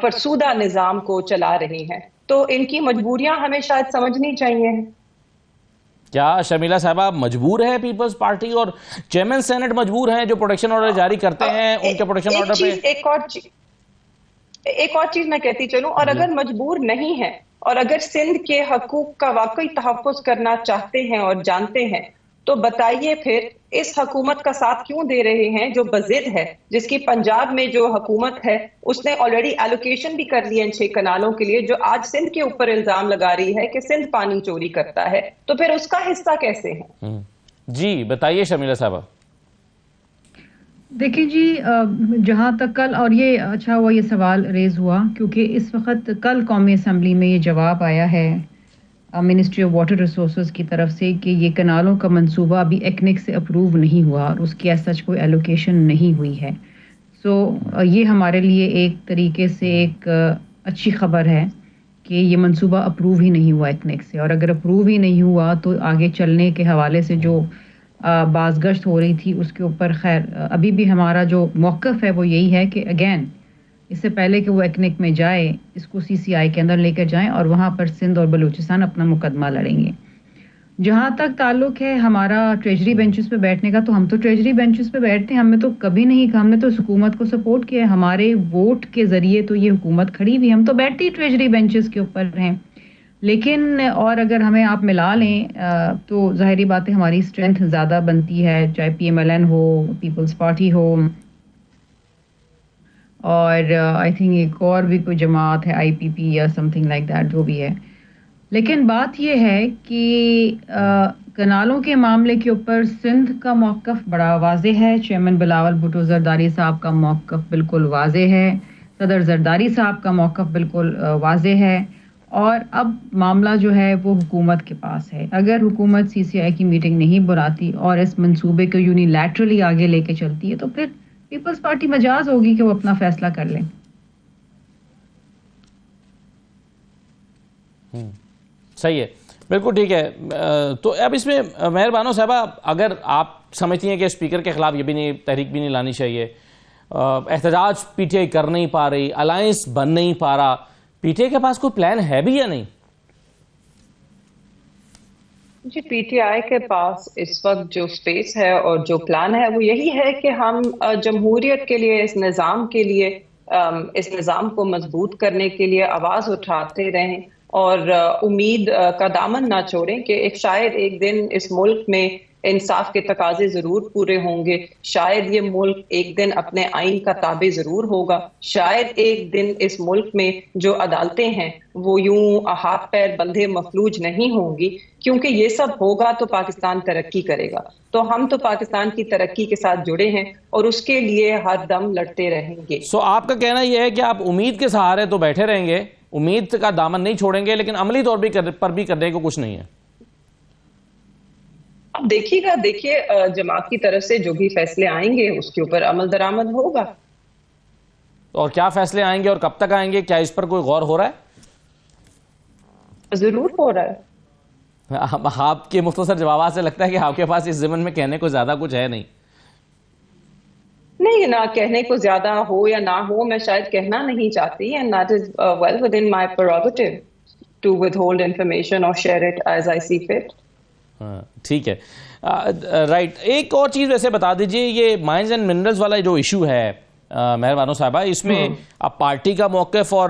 فرسودہ نظام کو چلا رہی ہیں. تو ان کی مجبوریاں ہمیں شاید سمجھنی چاہیے. کیا شمیلہ صاحبہ مجبور ہے پیپلز پارٹی, اور چیئرمین سینٹ مجبور ہیں جو پروڈکشن آرڈر جاری کرتے ہیں ان کے پروڈکشن آرڈر پہ؟ ایک اور چیز میں کہتی چلوں, اور اگر مجبور نہیں ہے اور اگر سندھ کے حقوق کا واقعی تحفظ کرنا چاہتے ہیں اور جانتے ہیں, تو بتائیے پھر اس حکومت کا ساتھ کیوں دے رہے ہیں جو بضد ہے, جس کی پنجاب میں جو حکومت ہے اس نے آلریڈی ایلوکیشن بھی کر لی ہے 6 کنالوں کے لیے, جو آج سندھ کے اوپر الزام لگا رہی ہے کہ سندھ پانی چوری کرتا ہے, تو پھر اس کا حصہ کیسے ہے؟ جی بتائیے شمیلہ صاحبہ. دیکھیں جی, جہاں تک کل, اور یہ اچھا ہوا یہ سوال ریز ہوا کیونکہ اس وقت کل قومی اسمبلی میں یہ جواب آیا ہے منسٹری آف واٹر ریسورسز کی طرف سے کہ یہ کنالوں کا منصوبہ ابھی ایکنک سے اپروو نہیں ہوا اور اس کی ایز سچ کوئی ایلوکیشن نہیں ہوئی ہے. سو یہ ہمارے لیے ایک طریقے سے ایک اچھی خبر ہے کہ یہ منصوبہ اپروو ہی نہیں ہوا ایکنیک سے، اور اگر اپروو ہی نہیں ہوا تو آگے چلنے کے حوالے سے جو بازگشت ہو رہی تھی اس کے اوپر خیر ابھی بھی ہمارا جو موقف ہے وہ یہی ہے کہ اگین اس سے پہلے کہ وہ ایکنیک میں جائے اس کو سی سی آئی کے اندر لے کر جائیں اور وہاں پر سندھ اور بلوچستان اپنا مقدمہ لڑیں گے۔ جہاں تک تعلق ہے ہمارا ٹریجری بینچز پہ بیٹھنے کا، تو ہم تو ٹریجری بینچز پہ بیٹھتے ہیں، ہم نے تو کبھی نہیں کہا، ہم نے تو اس حکومت کو سپورٹ کیا ہے، ہمارے ووٹ کے ذریعے تو یہ حکومت کھڑی ہوئی، ہم تو بیٹھتے ہی ٹریجری بینچز کے اوپر ہیں۔ لیکن اور اگر ہمیں آپ ملا لیں تو ظاہری بات ہے ہماری اسٹرینتھ زیادہ بنتی ہے، چاہے پی ایم ایل این ہو، پیپلز پارٹی ہو، اور آئی تھنک ایک اور بھی کوئی جماعت ہے آئی پی پی یا سم تھنگ لائک دیٹ جو بھی ہے۔ لیکن بات یہ ہے کہ کنالوں کے معاملے کے اوپر سندھ کا موقف بڑا واضح ہے، چیئرمین بلاول بھٹو زرداری صاحب کا موقف بالکل واضح ہے، صدر زرداری صاحب کا موقف بالکل واضح ہے، اور اب معاملہ جو ہے وہ حکومت کے پاس ہے۔ اگر حکومت سی سی آئی کی میٹنگ نہیں بلاتی اور اس منصوبے کو یونیلیٹرلی آگے لے کے چلتی ہے تو پھر پیپلز پارٹی مجاز ہوگی کہ وہ اپنا فیصلہ کر لیں۔ صحیح ہے، بالکل ٹھیک ہے۔ تو اب اس میں مہر بانو صاحبہ، اگر آپ سمجھتی ہیں کہ اسپیکر کے خلاف یہ بھی نہیں، تحریک بھی نہیں لانی چاہیے، احتجاج پی ٹی آئی کر نہیں پا رہی، الائنس بن نہیں پا رہا، پی ٹی آئی کے پاس کوئی پلان ہے بھی یا نہیں؟ جی، پی ٹی آئی کے پاس اس وقت جو سپیس ہے اور جو پلان ہے وہ یہی ہے کہ ہم جمہوریت کے لیے، اس نظام کے لیے، اس نظام کو مضبوط کرنے کے لیے آواز اٹھاتے رہیں اور امید کا دامن نہ چھوڑیں کہ شاید ایک دن اس ملک میں انصاف کے تقاضے ضرور پورے ہوں گے، شاید یہ ملک ایک دن اپنے آئین کا تابع ضرور ہوگا، شاید ایک دن اس ملک میں جو عدالتیں ہیں وہ یوں ہاتھ پیر بندھے مفلوج نہیں ہوں گی، کیونکہ یہ سب ہوگا تو پاکستان ترقی کرے گا۔ تو ہم تو پاکستان کی ترقی کے ساتھ جڑے ہیں اور اس کے لیے ہر دم لڑتے رہیں گے۔ آپ کا کہنا یہ ہے کہ آپ امید کے سہارے تو بیٹھے رہیں گے، امید کا دامن نہیں چھوڑیں گے، لیکن عملی طور پر بھی کرنے کو کچھ نہیں ہے؟ اب دیکھیے جماعت کی طرف سے جو بھی فیصلے آئیں گے اس کے اوپر عمل درآمد ہوگا۔ اور کیا فیصلے آئیں گے اور کب تک آئیں گے، کیا اس پر کوئی غور ہو رہا ہے؟ ضرور ہو رہا ہے۔ آپ کے مختصر جوابات سے لگتا ہے کہ آپ کے پاس اس ضمن میں کہنے کو زیادہ کچھ ہے نہیں۔ نہیں، نہ کہنے کو زیادہ ہو یا نہ ہو، میں شاید کہنا نہیں چاہتی، and that is well within my prerogative to withhold information or share it as I see fit۔ ٹھیک ہے، رائٹ۔ ایک اور چیز ویسے بتا دیجئے، یہ مائنز اینڈ منرلز والا جو ایشو ہے مہر بانو صاحبہ، اس میں اب پارٹی کا موقف اور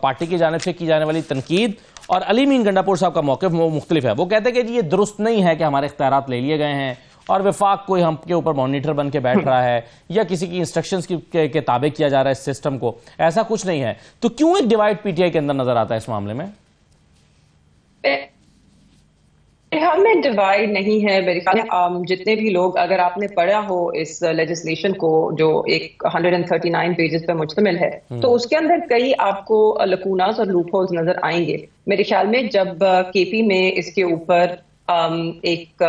پارٹی کی جانب سے کی جانے والی تنقید اور علی مین گنڈاپور صاحب کا موقف مختلف ہے۔ وہ کہتے ہیں کہ یہ درست نہیں ہے کہ ہمارے اختیارات لے لیے گئے ہیں اور وفاق کوئی ہم کے اوپر مانیٹر بن کے بیٹھ رہا ہے یا کسی کی انسٹرکشنز کے تابع کیا جا رہا ہے اس سسٹم کو، ایسا کچھ نہیں ہے۔ تو کیوں ایک ڈیوائیڈ پی ٹی آئی کے اندر نظر آتا ہے اس معاملے میں؟ بہار میں ڈیوائیڈ نہیں ہے میرے خیال میں۔ جتنے بھی لوگ، اگر آپ نے پڑھا ہو اس لیجسلیشن کو جو ایک 139 پیجز پہ مشتمل ہے، تو اس کے اندر کئی آپ کو لکوناز اور لوپ ہولز نظر آئیں گے۔ میرے خیال میں جب کے پی میں اس کے اوپر ایک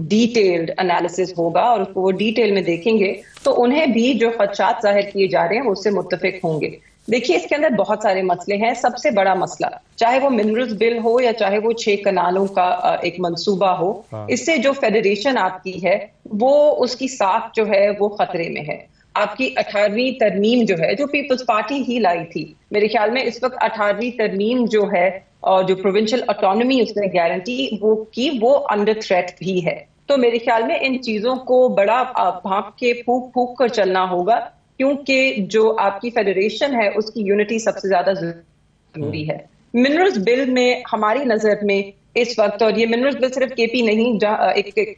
ڈیٹیلڈ انالیسس ہوگا اور اس کو وہ ڈیٹیل میں دیکھیں گے تو انہیں بھی جو خدشات ظاہر کیے جا رہے ہیں اس سے متفق ہوں گے۔ دیکھیے، اس کے اندر بہت سارے مسئلے ہیں۔ سب سے بڑا مسئلہ، چاہے وہ منرلز بل ہو یا چاہے وہ 6 کنالوں کا ایک منصوبہ ہو، اس سے جو فیڈریشن آپ کی ہے وہ اس کی ساکھ جو ہے وہ خطرے میں ہے۔ آپ کی 18ویں ترمیم جو ہے، جو پیپلز پارٹی ہی لائی تھی، میرے خیال میں اس وقت 18ویں ترمیم جو ہے اور جو پروونشل آٹونومی اس نے گارنٹی وہ کی، وہ انڈر تھریٹ بھی ہے۔ تو میرے خیال میں ان چیزوں کو بڑا بھانپ کے پھونک کر چلنا ہوگا، کیونکہ جو آپ کی فیڈریشن ہے اس کی یونٹی سب سے زیادہ ضروری ہے۔ منرلز بل میں ہماری نظر میں اس وقت، اور یہ منرلز بل صرف کے پی نہیں،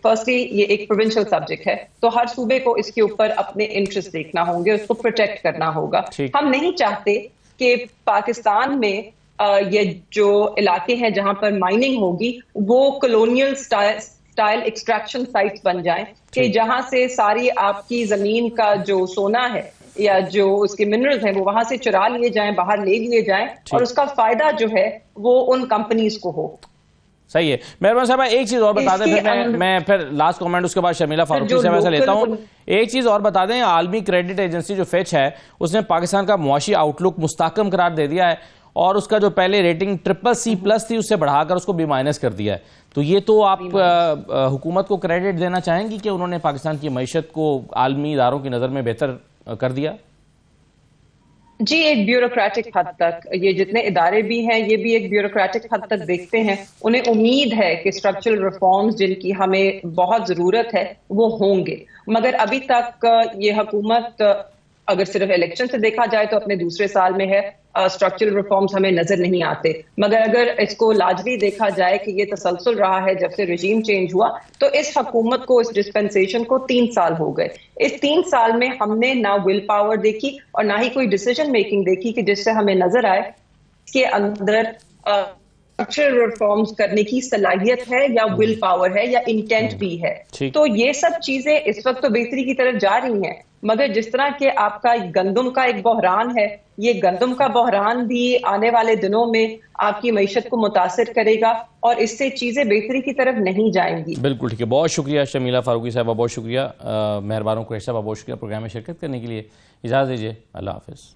فرسٹلی یہ ایک پروونشل سبجیکٹ ہے، تو ہر صوبے کو اس کے اوپر اپنے انٹرسٹ دیکھنا ہوں گے، اس کو پروٹیکٹ کرنا ہوگا۔ ہم نہیں چاہتے کہ پاکستان میں یہ جو علاقے ہیں جہاں پر مائننگ ہوگی وہ کلونیل سٹائل ایکسٹریکشن سائٹس بن جائیں، کہ جہاں سے ساری آپ کی زمین کا جو سونا ہے یا جو اس کے منرلز ہیں وہ وہاں سے چرا لیے جائیں، باہر لے لیے جائیں، اور اس کا فائدہ جو ہے وہ ان کمپنیز کو ہو۔ صحیح ہے. مہربان صاحبہ ایک چیز اور بتا دیں, پھر میں پھر لاسٹ کامنٹ اس کے بعد شمیلہ فاروقی سے ویسے لیتا ہوں. ایک چیز اور بتا دیں, عالمی کریڈٹ ایجنسی جو فیچ ہے اس نے پاکستان کا معاشی آؤٹ لک مستحکم قرار دے دیا ہے, اور اس کا جو پہلے ریٹنگ CCC+ تھی اس سے بڑھا کر اس کو B- کر دیا ہے. تو یہ تو آپ حکومت کو کریڈٹ دینا چاہیں گی کہ انہوں نے پاکستان کی معیشت کو عالمی اداروں کی نظر میں بہتر کر دیا؟ جی, ایک بیوروکریٹک حد تک یہ جتنے ادارے بھی ہیں یہ بھی ایک بیوروکریٹک حد تک دیکھتے ہیں. انہیں امید ہے کہ اسٹرکچرل ریفارمز جن کی ہمیں بہت ضرورت ہے وہ ہوں گے, مگر ابھی تک یہ حکومت اگر صرف الیکشن سے دیکھا جائے تو اپنے دوسرے سال میں ہے, اسٹرکچرل ریفارمز ہمیں نظر نہیں آتے. مگر اگر اس کو لاجلی دیکھا جائے کہ یہ تسلسل رہا ہے جب سے رجیم چینج ہوا, تو اس حکومت کو, اس ڈسپنسیشن کو 3 سال ہو گئے. اس 3 سال میں ہم نے نہ ول پاور دیکھی اور نہ ہی کوئی ڈیسیجن میکنگ دیکھی کہ جس سے ہمیں نظر آئے کہ اندر اسٹرکچرل ریفارمز کرنے کی صلاحیت ہے یا ول پاور ہے یا انٹینٹ بھی ہے. تو یہ سب چیزیں اس وقت تو بہتری کی طرف جا رہی ہیں, مگر جس طرح کہ آپ کا گندم کا ایک بحران ہے, یہ گندم کا بحران بھی آنے والے دنوں میں آپ کی معیشت کو متاثر کرے گا اور اس سے چیزیں بہتری کی طرف نہیں جائیں گی. بالکل ٹھیک ہے, بہت شکریہ شمیلہ فاروقی صاحبہ, بہت شکریہ. مہربانوں قریشی صاحبہ بہت شکریہ پروگرام میں شرکت کرنے کے لیے. اجازت دیجیے, اللہ حافظ.